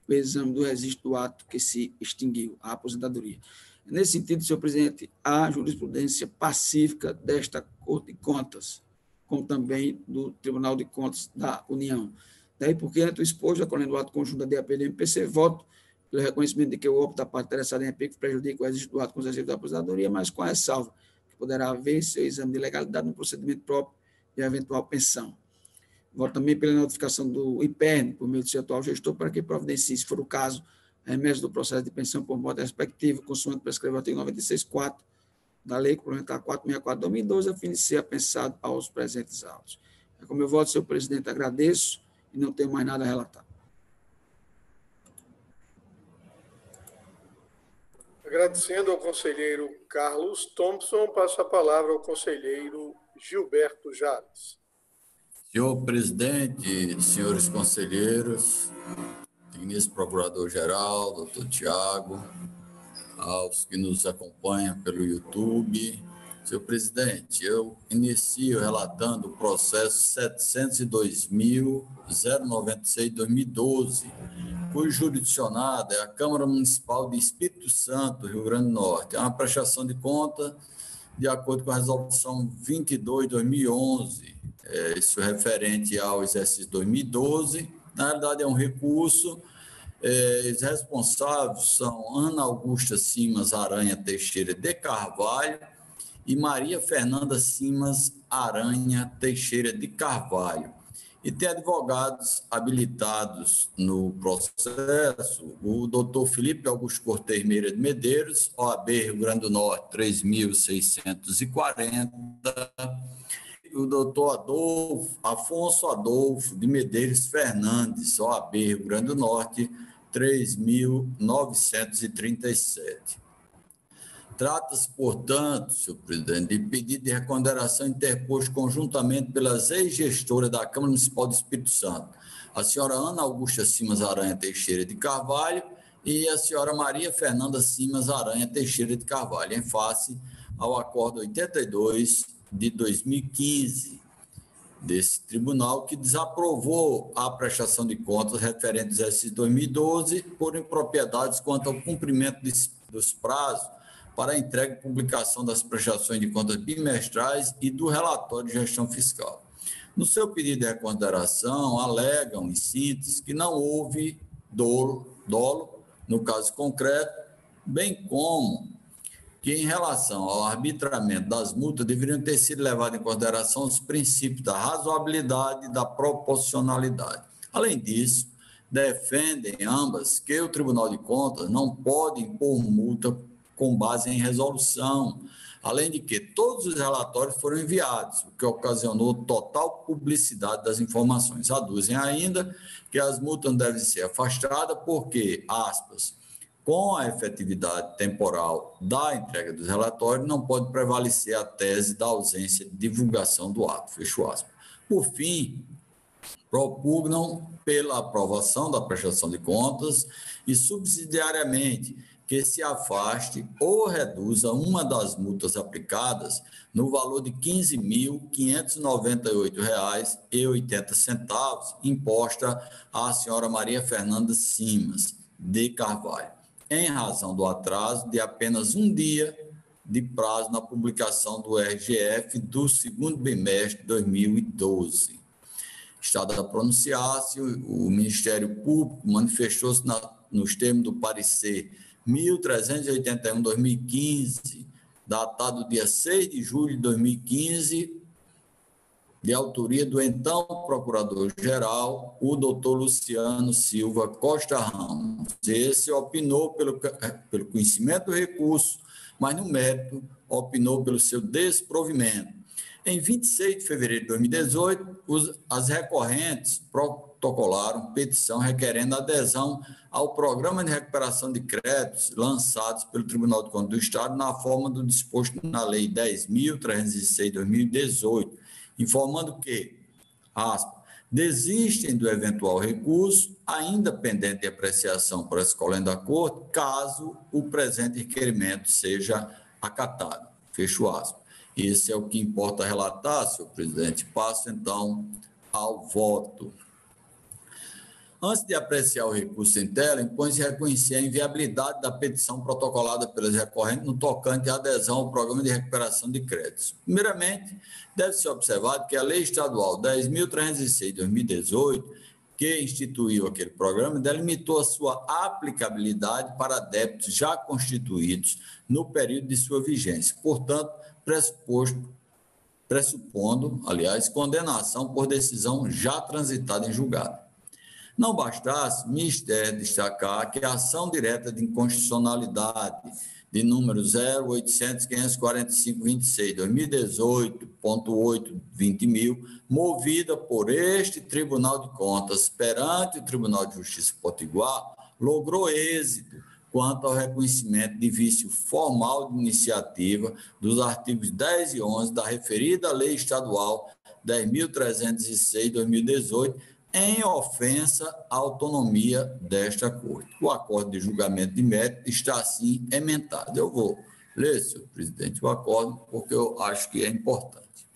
S4: o exame do registro do ato que se extinguiu, a aposentadoria. Nesse sentido, senhor presidente, há jurisprudência pacífica desta Corte de Contas, como também do Tribunal de Contas da União. Daí porque, ante o exposto, acolhendo o ato conjunto da DAP e do MPC, voto pelo reconhecimento de que o óbito da parte interessada em EPIC prejudica o registro do ato concessivo da aposentadoria, mas com a ressalva que poderá haver seu exame de legalidade no procedimento próprio de eventual pensão. Voto também pela notificação do IPERN, por meio do seu atual gestor, para que providencie, se for o caso, a remessa do processo de pensão por modo respectivo, consoante prescreve o artigo 96.4 da Lei Complementar 464 de 2012, a fim de ser apensado aos presentes autos. Como eu voto, senhor presidente, agradeço e não tenho mais nada a relatar.
S2: Agradecendo ao conselheiro Carlos Thompson, passo a palavra ao conselheiro Gilberto Jales.
S6: Senhor presidente, senhores conselheiros, digníssimo procurador-geral, doutor Tiago, aos que nos acompanham pelo YouTube. Senhor presidente, eu inicio relatando o processo 702.096/2012, cujo jurisdicionado é a Câmara Municipal de Espírito Santo, Rio Grande do Norte. É uma prestação de conta de acordo com a resolução 22/2011, isso referente ao exercício 2012. Na realidade, é um recurso. Os responsáveis são Ana Augusta Simas Aranha Teixeira de Carvalho e Maria Fernanda Simas Aranha Teixeira de Carvalho. E tem advogados habilitados no processo, o doutor Felipe Augusto Cortez Meira de Medeiros, OAB Rio Grande do Norte, 3.640, o doutor Afonso Adolfo de Medeiros Fernandes, OAB Rio Grande do Norte, 3.937. Trata-se, portanto, senhor presidente, de pedido de reconsideração interposto conjuntamente pelas ex-gestoras da Câmara Municipal de Espírito Santo, a senhora Ana Augusta Simas Aranha Teixeira de Carvalho e a senhora Maria Fernanda Simas Aranha Teixeira de Carvalho, em face ao Acordo 82 de 2015 desse tribunal, que desaprovou a prestação de contas referente ao exercício 2012 por impropriedades quanto ao cumprimento dos prazos para a entrega e publicação das prestações de contas bimestrais e do relatório de gestão fiscal. No seu pedido de reconsideração, alegam, em síntese, que não houve dolo, no caso concreto, bem como que, em relação ao arbitramento das multas, deveriam ter sido levados em consideração os princípios da razoabilidade e da proporcionalidade. Além disso, defendem ambas que o Tribunal de Contas não pode impor multa com base em resolução, além de que todos os relatórios foram enviados, o que ocasionou total publicidade das informações. Aduzem ainda que as multas devem ser afastadas porque, aspas, com a efetividade temporal da entrega dos relatórios, não pode prevalecer a tese da ausência de divulgação do ato, fecho aspas. Por fim, propugnam pela aprovação da prestação de contas e, subsidiariamente, que se afaste ou reduza uma das multas aplicadas no valor de R$ 15.598,80, imposta à senhora Maria Fernanda Simas de Carvalho, em razão do atraso de apenas um dia de prazo na publicação do RGF do segundo bimestre de 2012. Estado a pronunciar-se, o Ministério Público manifestou-se nos termos do parecer 1381/2015, datado dia 6 de julho de 2015, de autoria do então Procurador-Geral, o doutor Luciano Silva Costa Ramos. Esse opinou pelo conhecimento do recurso, mas no mérito opinou pelo seu desprovimento. Em 26 de fevereiro de 2018, as recorrentes protocolaram petição requerendo adesão ao Programa de Recuperação de Créditos lançados pelo Tribunal de Contas do Estado na forma do disposto na Lei 10.306 de 2018, informando que, aspas, desistem do eventual recurso, ainda pendente de apreciação por escolhendo da Corte, caso o presente requerimento seja acatado, fecho aspas. Esse é o que importa relatar, senhor presidente. Passo, então, ao voto. Antes de apreciar o recurso em tela, impõe-se reconhecer a inviabilidade da petição protocolada pelos recorrentes no tocante à adesão ao Programa de Recuperação de Créditos. Primeiramente, deve-se observar que a Lei Estadual 10.306 de 2018, que instituiu aquele programa, delimitou a sua aplicabilidade para débitos já constituídos no período de sua vigência. Portanto, pressupondo, aliás, condenação por decisão já transitada em julgado. Não bastasse, me é destacar que a ação direta de inconstitucionalidade de número 0800.545.26, 2018.820.000, movida por este Tribunal de Contas perante o Tribunal de Justiça Potiguar, logrou êxito quanto ao reconhecimento de vício formal de iniciativa dos artigos 10 e 11 da referida Lei Estadual 10.306 de 2018, em ofensa à autonomia desta Corte. O acordo de julgamento de mérito está, assim, emendado. Eu vou ler, senhor presidente, o acordo, porque eu acho que é importante.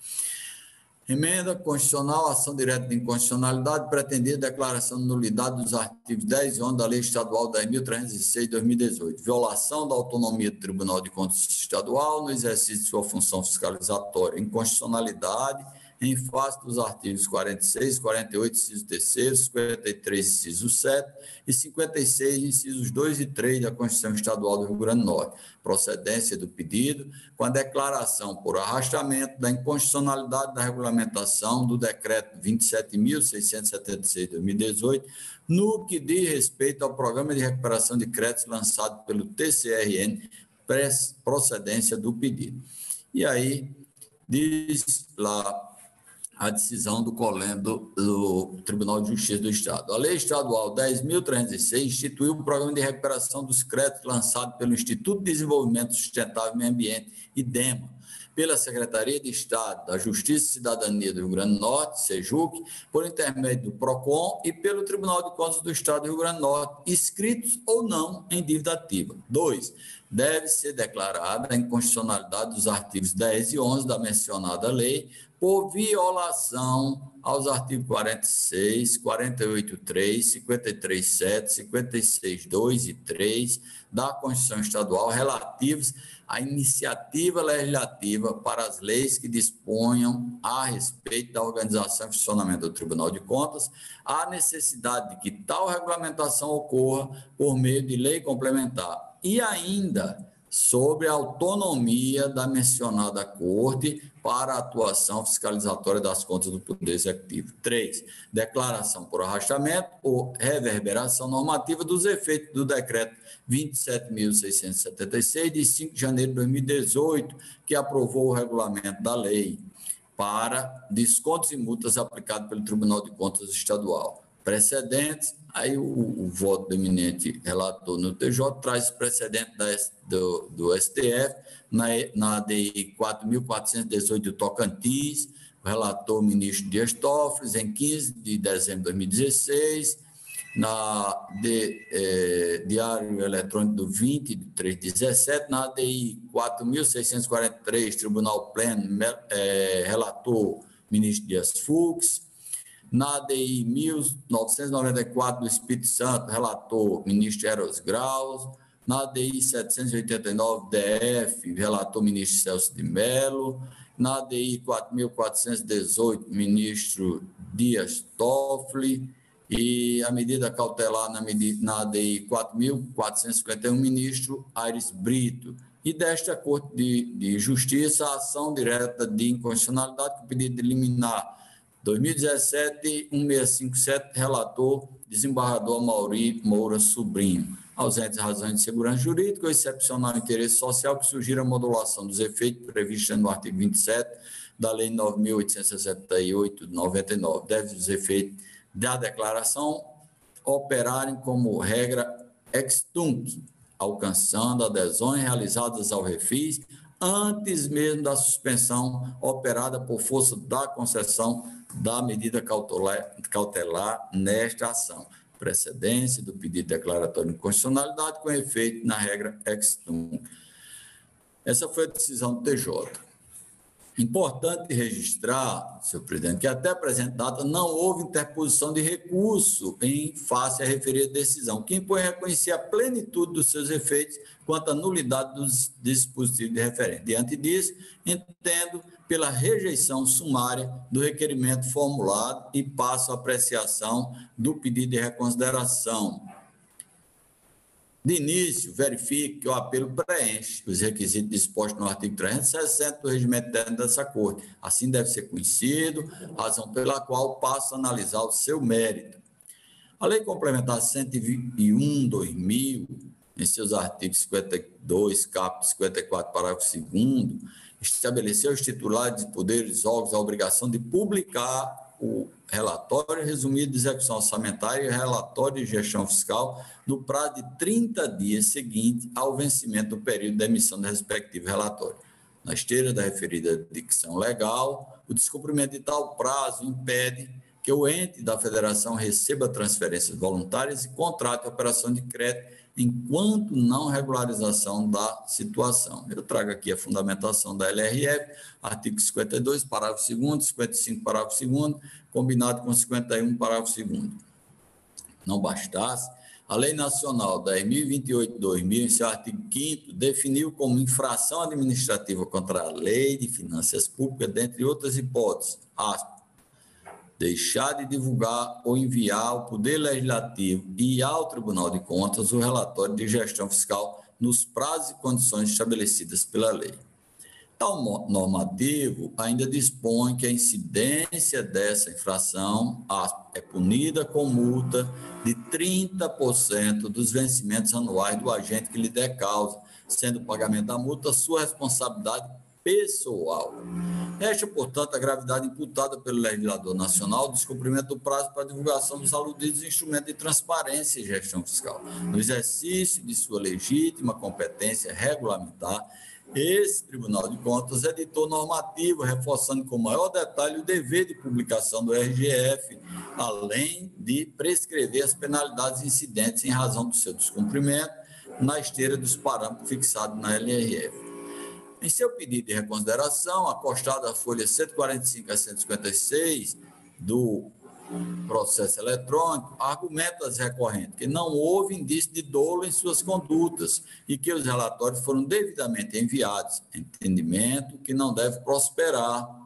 S6: Emenda constitucional, ação direta de inconstitucionalidade, pretendida declaração de nulidade dos artigos 10 e 11 da Lei Estadual 10.306 de 2018. Violação da autonomia do Tribunal de Contas Estadual no exercício de sua função fiscalizatória. Inconstitucionalidade em face dos artigos 46, 48, inciso 3º, 53, inciso 7 e 56, incisos 2 e 3 da Constituição Estadual do Rio Grande do Norte. Procedência do pedido com a declaração por arrastamento da inconstitucionalidade da regulamentação do Decreto 27.676 de 2018, no que diz respeito ao Programa de Recuperação de Créditos lançado pelo TCRN, procedência do pedido. E aí, diz lá a decisão do Tribunal de Justiça do Estado. A Lei Estadual 10.306 instituiu o Programa de Recuperação dos Créditos lançado pelo Instituto de Desenvolvimento Sustentável e Meio Ambiente, IDEMA, pela Secretaria de Estado da Justiça e Cidadania do Rio Grande do Norte, SEJUC, por intermédio do PROCON e pelo Tribunal de Contas do Estado do Rio Grande do Norte, inscritos ou não em dívida ativa. 2. Deve ser declarada a inconstitucionalidade dos artigos 10 e 11 da mencionada lei por violação aos artigos 46, 48.3, 53.7, 56.2 e 3 da Constituição Estadual relativos à iniciativa legislativa para as leis que disponham a respeito da organização e funcionamento do Tribunal de Contas, a necessidade de que tal regulamentação ocorra por meio de lei complementar e ainda sobre a autonomia da mencionada Corte para a atuação fiscalizatória das contas do Poder Executivo. 3. Declaração por arrastamento ou reverberação normativa dos efeitos do Decreto 27.676, de 5 de janeiro de 2018, que aprovou o regulamento da lei para descontos e multas aplicados pelo Tribunal de Contas Estadual. Precedentes, aí o voto do eminente relator no TJ traz precedente do STF, na ADI 4.418 do Tocantins, o relator ministro Dias Toffoli, em 15 de dezembro de 2016, na Diário Eletrônico do 20 de 3 de 17, na ADI 4.643, Tribunal Pleno, relator ministro Dias Fux, na ADI 1994 do Espírito Santo, relator ministro Eros Graus, na ADI 789 DF, relator ministro Celso de Mello, na ADI 4.418, ministro Dias Toffoli, e a medida cautelar na ADI 4.451, ministro Aires Brito. E desta Corte de Justiça, a ação direta de inconstitucionalidade com pedido de liminar 2017-1657, relator, desembargador Mauri Moura Sobrinho. Ausentes razões de segurança jurídica ou excepcional interesse social que surgiram a modulação dos efeitos previstos no artigo 27 da Lei 9.868 de 99. Deve os efeitos da declaração operarem como regra ex tunc, alcançando adesões realizadas ao refis antes mesmo da suspensão operada por força da concessão da medida cautelar nesta ação. Precedência do pedido declaratório de inconstitucionalidade com efeito na regra ex tunc. Essa foi a decisão do TJ. Importante registrar, senhor presidente, que até a presente data não houve interposição de recurso em face à referida decisão, que impõe reconhecer a plenitude dos seus efeitos quanto à nulidade dos dispositivos de referente. Diante disso, entendo pela rejeição sumária do requerimento formulado e passo à apreciação do pedido de reconsideração. De início, verifique que o apelo preenche os requisitos dispostos no artigo 360 do regimento interno dessa Corte. Assim deve ser conhecido, razão pela qual passo a analisar o seu mérito. A Lei Complementar 101/2000, em seus artigos 52, caput 54, parágrafo 2º, estabeleceu aos titulares de poderes órgãos a obrigação de publicar o relatório resumido de execução orçamentária e o relatório de gestão fiscal no prazo de 30 dias seguinte ao vencimento do período da emissão do respectivo relatório. Na esteira da referida dicção legal, o descumprimento de tal prazo impede que o ente da federação receba transferências voluntárias e contrate a operação de crédito enquanto não regularização da situação. Eu trago aqui a fundamentação da LRF, artigo 52, parágrafo 2º, 55, parágrafo 2º, combinado com 51, parágrafo 2º. Não bastasse, a Lei Nacional 10.028/2000, em seu artigo 5º, definiu como infração administrativa contra a Lei de Finanças Públicas, dentre outras hipóteses, deixar de divulgar ou enviar ao Poder Legislativo e ao Tribunal de Contas o relatório de gestão fiscal nos prazos e condições estabelecidas pela lei. Tal normativo ainda dispõe que a incidência dessa infração é punida com multa de 30% dos vencimentos anuais do agente que lhe der causa, sendo o pagamento da multa sua responsabilidade pessoal. Resta, portanto, a gravidade imputada pelo legislador nacional do descumprimento do prazo para divulgação dos aludidos instrumentos de transparência e gestão fiscal. No exercício de sua legítima competência regulamentar, esse Tribunal de Contas editou normativo, reforçando com maior detalhe o dever de publicação do RGF, além de prescrever as penalidades incidentes em razão do seu descumprimento, na esteira dos parâmetros fixados na LRF. Em seu pedido de reconsideração, acostado à folha 145 a 156 do processo eletrônico, argumenta as recorrentes que não houve indício de dolo em suas condutas e que os relatórios foram devidamente enviados, entendimento que não deve prosperar,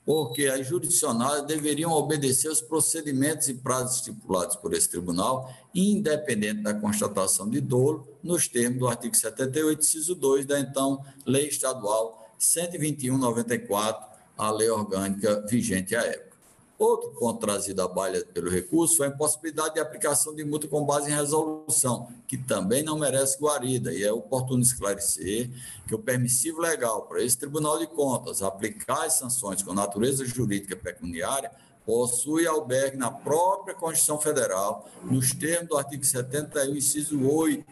S6: porque as jurisdicionais deveriam obedecer aos procedimentos e prazos estipulados por esse tribunal, independente da constatação de dolo, nos termos do artigo 78, inciso 2 da então Lei Estadual 121/94, a lei orgânica vigente à época. Outro ponto trazido à baila pelo recurso foi a impossibilidade de aplicação de multa com base em resolução, que também não merece guarida, e é oportuno esclarecer que o permissivo legal para esse Tribunal de Contas aplicar as sanções com natureza jurídica pecuniária possui albergue na própria Constituição Federal, nos termos do artigo 71, inciso 8,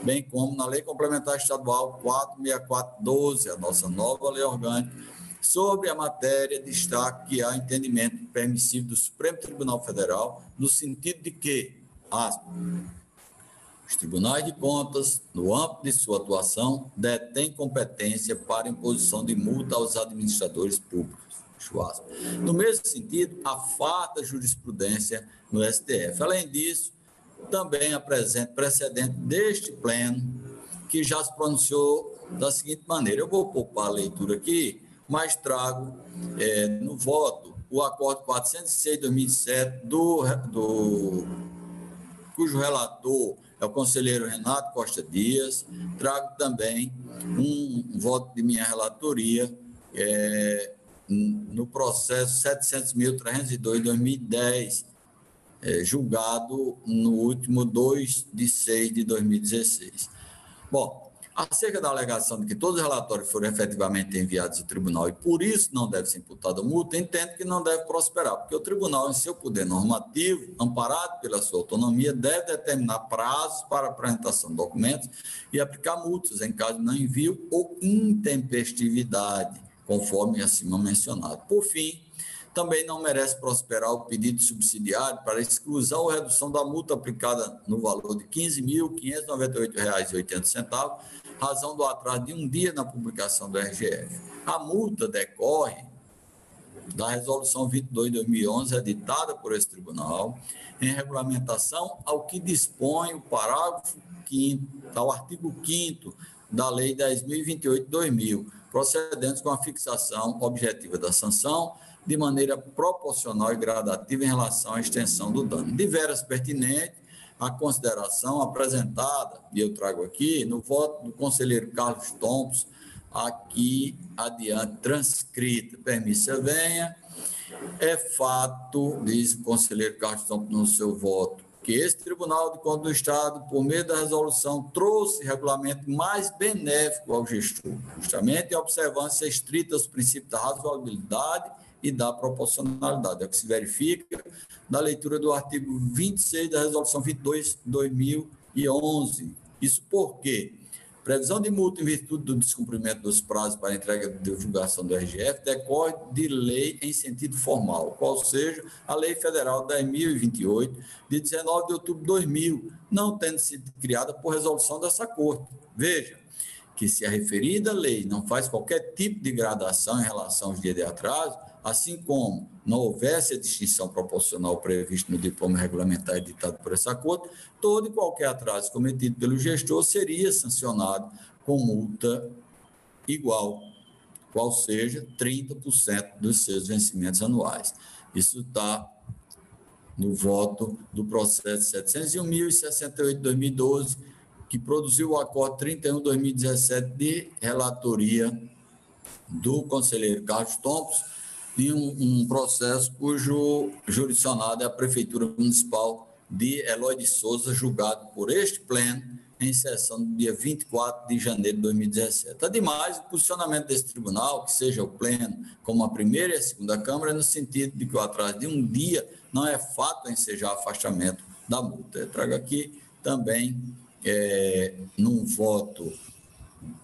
S6: bem como na Lei Complementar Estadual 464/12, a nossa nova lei orgânica. Sobre a matéria, destaque que há entendimento permissivo do Supremo Tribunal Federal, no sentido de que os tribunais de contas, no âmbito de sua atuação, detêm competência para imposição de multa aos administradores públicos. No mesmo sentido, a farta jurisprudência no STF. Além disso, também apresenta precedente deste pleno, que já se pronunciou da seguinte maneira. Eu vou poupar a leitura aqui, mas trago no voto o acordo 406 de 2007, cujo relator é o conselheiro Renato Costa Dias. Trago também um voto de minha relatoria no processo 700.302 de 2010, julgado no último 2 de 6 de 2016. Bom, acerca da alegação de que todos os relatórios foram efetivamente enviados ao tribunal e por isso não deve ser imputada multa, entendo que não deve prosperar, porque o tribunal, em seu poder normativo, amparado pela sua autonomia, deve determinar prazos para apresentação de documentos e aplicar multas em caso de não envio ou intempestividade, conforme acima mencionado. Por fim, Também não merece prosperar o pedido subsidiário para exclusão ou redução da multa aplicada no valor de R$ 15.598,80, razão do atraso de um dia na publicação do RGF. A multa decorre da Resolução 22 de 2011, editada por esse tribunal, em regulamentação ao que dispõe o parágrafo 5º, ao artigo 5º da Lei 10.028 de 2000, procedendo com a fixação objetiva da sanção de maneira proporcional e gradativa em relação à extensão do dano. De veras pertinente a consideração apresentada, e eu trago aqui, no voto do conselheiro Carlos Thompson, aqui adiante transcrita. Permissa venha. É fato, diz o conselheiro Carlos Thompson no seu voto, que esse Tribunal de Contas do Estado, por meio da resolução, trouxe regulamento mais benéfico ao gestor, justamente em observância estrita aos princípios da razoabilidade e da proporcionalidade. É o que se verifica na leitura do artigo 26 da Resolução 22 de 2011. Isso porque previsão de multa em virtude do descumprimento dos prazos para entrega de divulgação do RGF decorre de lei em sentido formal, qual seja a Lei Federal 10.028, de 19 de outubro de 2000, não tendo sido criada por resolução dessa Corte. Veja que se a referida lei não faz qualquer tipo de gradação em relação aos dias de atraso, assim como não houvesse a distinção proporcional prevista no diploma regulamentar editado por essa Corte, todo e qualquer atraso cometido pelo gestor seria sancionado com multa igual, qual seja 30% dos seus vencimentos anuais. Isso está no voto do processo 701.068 de 2012, que produziu o acordo 31 de 2017 de relatoria do conselheiro Carlos Thompson, em um processo cujo jurisdicionado é a Prefeitura Municipal de Eloy de Souza, julgado por este pleno em sessão do dia 24 de janeiro de 2017. Ademais, o posicionamento desse tribunal, que seja o pleno como a primeira e a segunda Câmara, é no sentido de que o atraso de um dia não é fato em ensejar afastamento da multa. Eu trago aqui também, num voto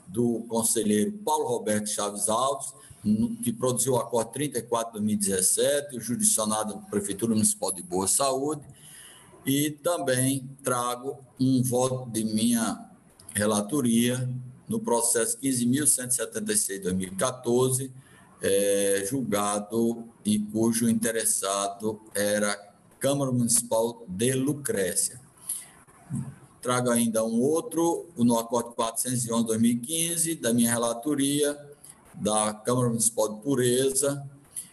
S6: do conselheiro Paulo Roberto Chaves Alves, que produziu o acordo 34 de 2017, o jurisdicionado da Prefeitura Municipal de Boa Saúde, e também trago um voto de minha relatoria no processo 15.176 de 2014, julgado e cujo interessado era a Câmara Municipal de Lucrécia. Trago ainda um outro, no acordo 411 de 2015, da minha relatoria, da Câmara Municipal de Pureza,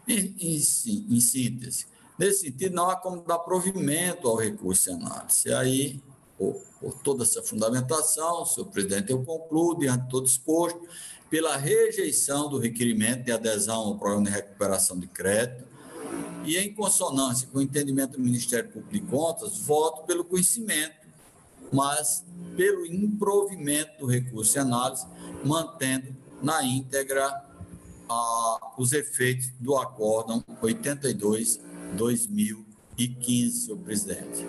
S6: em síntese. Nesse sentido, não há como dar provimento ao recurso em análise. E aí, por toda essa fundamentação, senhor presidente, eu concluo, diante de todo exposto, pela rejeição do requerimento de adesão ao programa de recuperação de crédito e, em consonância com o entendimento do Ministério Público de Contas, voto pelo conhecimento, mas pelo improvimento do recurso em análise, mantendo na íntegra os efeitos do Acórdão 82/2015, senhor presidente.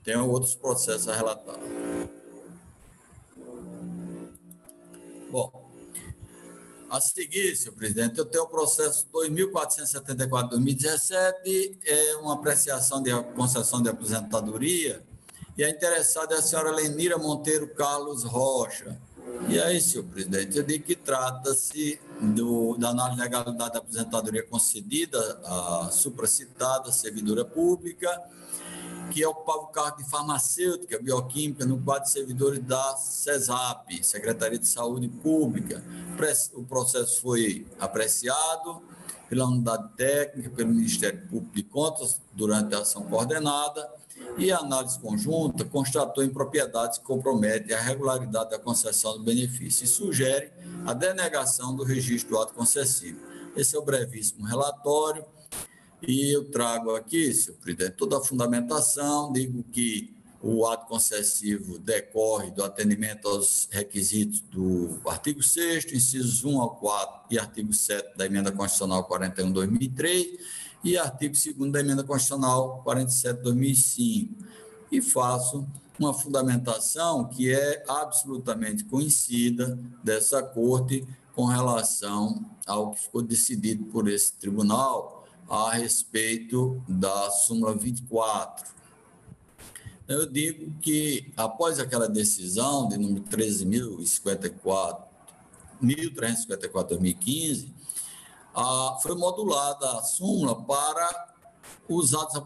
S6: Tenho outros processos a relatar. Bom, a seguir, senhor presidente, eu tenho o processo 2.474/2017, uma apreciação de concessão de aposentadoria, e a interessada é a senhora Lenira Monteiro Carlos Rocha. E aí, senhor presidente, eu digo que trata-se da análise de legalidade da aposentadoria concedida à supracitada servidora pública, que ocupava o cargo de farmacêutica bioquímica no quadro de servidores da CESAP, Secretaria de Saúde Pública. O processo foi apreciado pela unidade técnica, pelo Ministério Público de Contas, durante a ação coordenada, e a análise conjunta constatou impropriedades que comprometem a regularidade da concessão do benefício e sugere a denegação do registro do ato concessivo. Esse é o brevíssimo relatório, e eu trago aqui, senhor presidente, toda a fundamentação, digo que o ato concessivo decorre do atendimento aos requisitos do artigo 6º, incisos 1 ao 4 e artigo 7 da Emenda Constitucional 41/2003 e artigo 2º da Emenda Constitucional 47/2005. E faço uma fundamentação que é absolutamente conhecida dessa Corte, com relação ao que ficou decidido por esse tribunal a respeito da súmula 24. Eu digo que, após aquela decisão de número 13.354/2015, foi modulada a súmula para os atos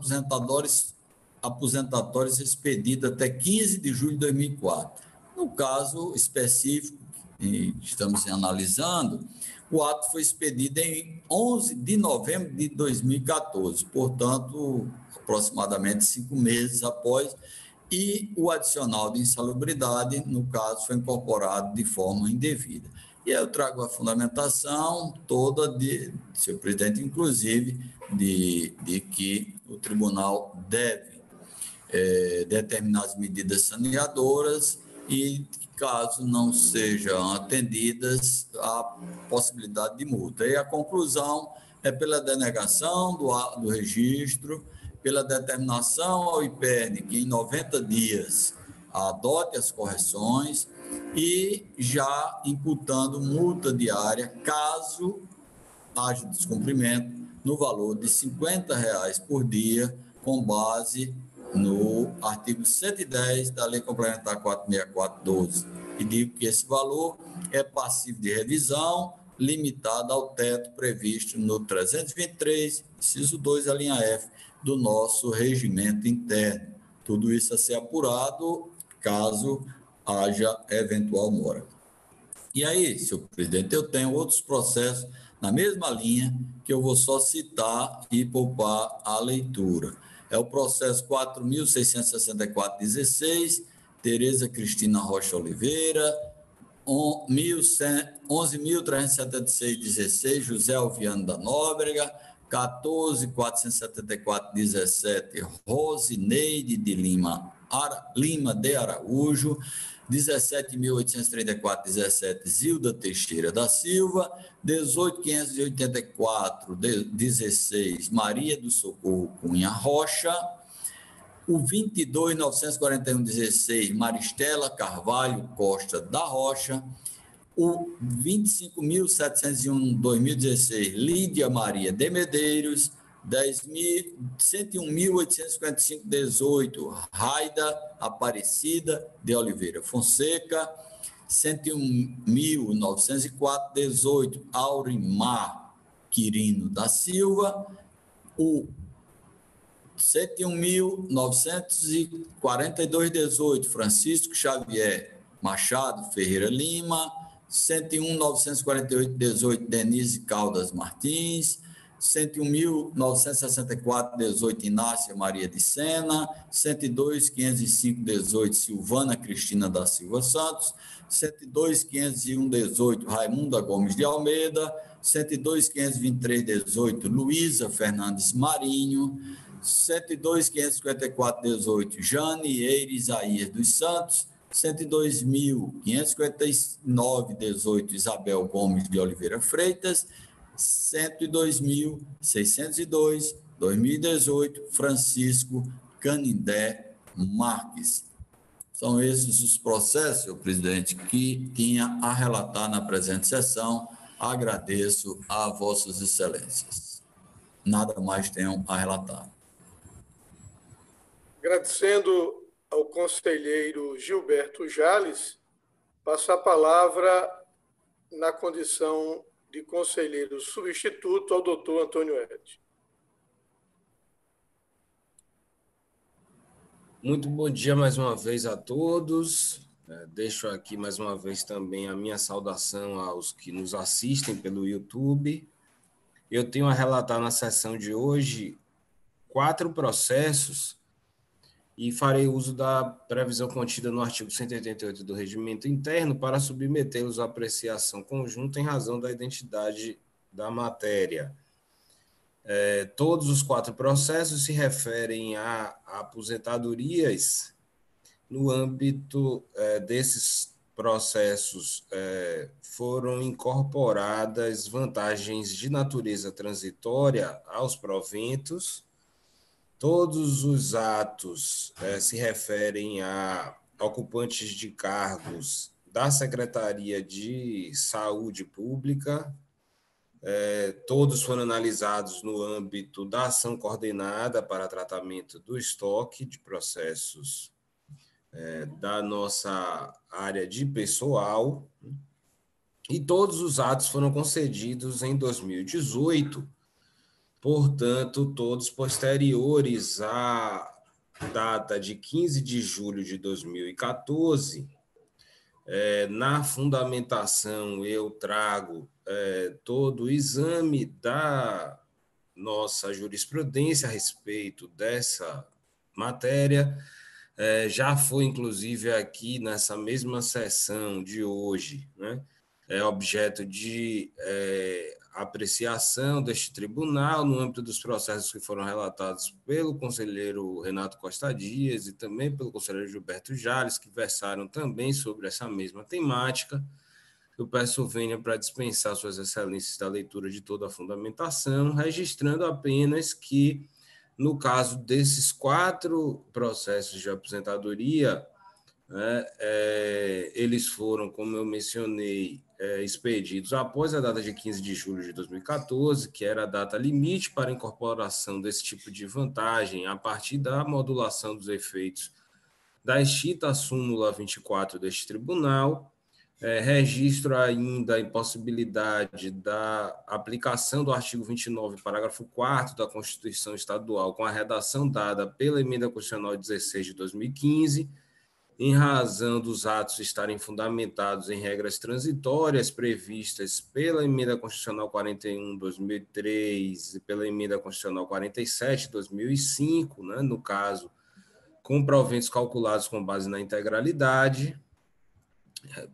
S6: aposentatórios expedidos até 15 de julho de 2004. No caso específico que estamos analisando, o ato foi expedido em 11 de novembro de 2014, portanto, aproximadamente 5 meses após, e o adicional de insalubridade, no caso, foi incorporado de forma indevida. E eu trago a fundamentação toda, senhor presidente, inclusive, de que o tribunal deve determinar as medidas saneadoras e, caso não sejam atendidas, a possibilidade de multa. E a conclusão é pela denegação do registro, pela determinação ao IPERN que em 90 dias adote as correções e já imputando multa diária, caso haja descumprimento, no valor de R$ 50 por dia, com base no artigo 110 da Lei Complementar 464/12. E digo que esse valor é passivo de revisão, limitado ao teto previsto no 323, inciso 2, a linha F, do nosso regimento interno. Tudo isso a ser apurado, caso haja eventual mora. E aí, senhor presidente, eu tenho outros processos na mesma linha, que eu vou só citar e poupar a leitura. É o processo 4.664/16, Tereza Cristina Rocha Oliveira, 11.376/16, José Alviano da Nóbrega, 14.474/17, Rosineide de Lima de Araújo, 17.834/17, Zilda Teixeira da Silva, 18.584/16, Maria do Socorro Cunha Rocha, o 22.941/16, Maristela Carvalho Costa da Rocha, o 25.701/2016, Lídia Maria de Medeiros, 101.855/18, Raida Aparecida de Oliveira Fonseca, 101.904/18, Aurimar Quirino da Silva, o 101.942/18, Francisco Xavier Machado Ferreira Lima, 101.948/18, Denise Caldas Martins, 101.964/18, Inácia Maria de Sena, 102.505/18, Silvana Cristina da Silva Santos, 102.501/18, Raimunda Gomes de Almeida, 102.523/18, Luísa Fernandes Marinho, 102.554/18, Janieire Isaías dos Santos, 102.559/18, Isabel Gomes de Oliveira Freitas, 102.602/2018, Francisco Canindé Marques. São esses os processos, senhor presidente, que tinha a relatar na presente sessão. Agradeço a vossas excelências. Nada mais tenho a relatar.
S2: Agradecendo ao conselheiro Gilberto Jales, passo a palavra na condição de conselheiro substituto ao doutor Antônio Ed.
S7: Muito bom dia mais uma vez a todos. Deixo aqui mais uma vez também a minha saudação aos que nos assistem pelo YouTube. Eu tenho a relatar na sessão de hoje 4 processos e farei uso da previsão contida no artigo 188 do Regimento Interno para submetê-los à apreciação conjunta em razão da identidade da matéria. Todos os 4 processos se referem a aposentadorias. No âmbito desses processos, foram incorporadas vantagens de natureza transitória aos proventos. Todos os atos se referem a ocupantes de cargos da Secretaria de Saúde Pública. Todos foram analisados no âmbito da ação coordenada para tratamento do estoque de processos da nossa área de pessoal, e todos os atos foram concedidos em 2018, portanto, todos posteriores à data de 15 de julho de 2014. Na fundamentação, eu trago todo o exame da nossa jurisprudência a respeito dessa matéria. Já foi, inclusive, aqui nessa mesma sessão de hoje, né, objeto de apreciação deste tribunal no âmbito dos processos que foram relatados pelo conselheiro Renato Costa Dias e também pelo conselheiro Gilberto Jales, que versaram também sobre essa mesma temática. Eu peço vênia para dispensar suas excelências da leitura de toda a fundamentação, registrando apenas que, no caso desses 4 processos de aposentadoria, eles foram, como eu mencionei, expedidos após a data de 15 de julho de 2014, que era a data limite para a incorporação desse tipo de vantagem a partir da modulação dos efeitos da extinta súmula 24 deste tribunal. Registro ainda a impossibilidade da aplicação do artigo 29, parágrafo 4º da Constituição Estadual, com a redação dada pela Emenda Constitucional 16 de 2015, em razão dos atos estarem fundamentados em regras transitórias previstas pela Emenda Constitucional 41 de 2003 e pela Emenda Constitucional 47 de 2005, né, no caso, com proventos calculados com base na integralidade.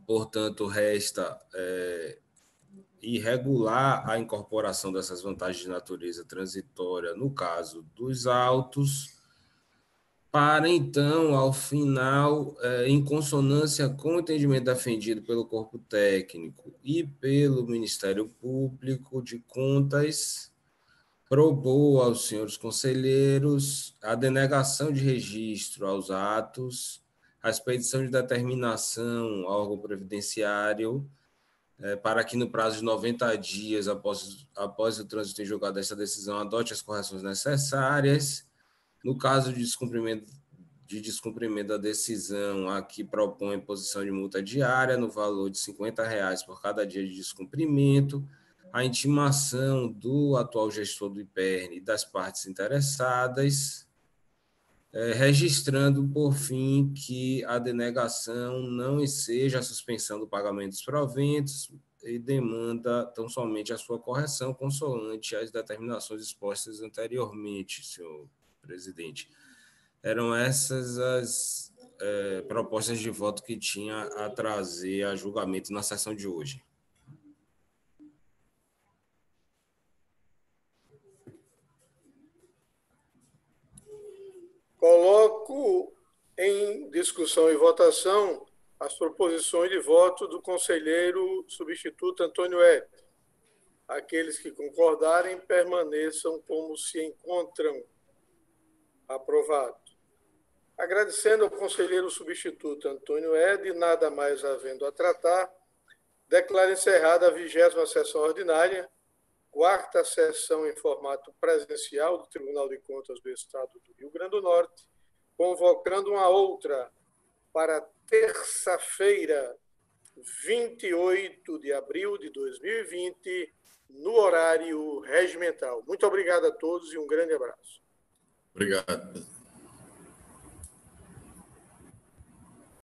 S7: Portanto, resta irregular a incorporação dessas vantagens de natureza transitória no caso dos autos, para então, ao final, em consonância com o entendimento defendido pelo corpo técnico e pelo Ministério Público de Contas, propor aos senhores conselheiros a denegação de registro aos atos, a expedição de determinação ao órgão previdenciário, para que no prazo de 90 dias após o trânsito em julgado dessa decisão adote as correções necessárias. No caso de descumprimento da decisão, aqui propõe imposição de multa diária no valor de R$50 por cada dia de descumprimento, a intimação do atual gestor do IPERN e das partes interessadas, registrando, por fim, que a denegação não enseja a suspensão do pagamento dos proventos e demanda tão somente a sua correção consoante as determinações expostas anteriormente, senhor presidente. Eram essas as propostas de voto que tinha a trazer a julgamento na sessão de hoje.
S2: Coloco em discussão e votação as proposições de voto do conselheiro substituto Antônio Ed. Aqueles que concordarem permaneçam como se encontram. Aprovado. Agradecendo ao conselheiro substituto Antônio Ed, nada mais havendo a tratar, declaro encerrada a 20ª sessão ordinária, 4ª sessão em formato presencial do Tribunal de Contas do Estado do Rio Grande do Norte, convocando uma outra para terça-feira, 28 de abril de 2020, no horário regimental. Muito obrigado a todos e um grande abraço.
S6: Obrigado.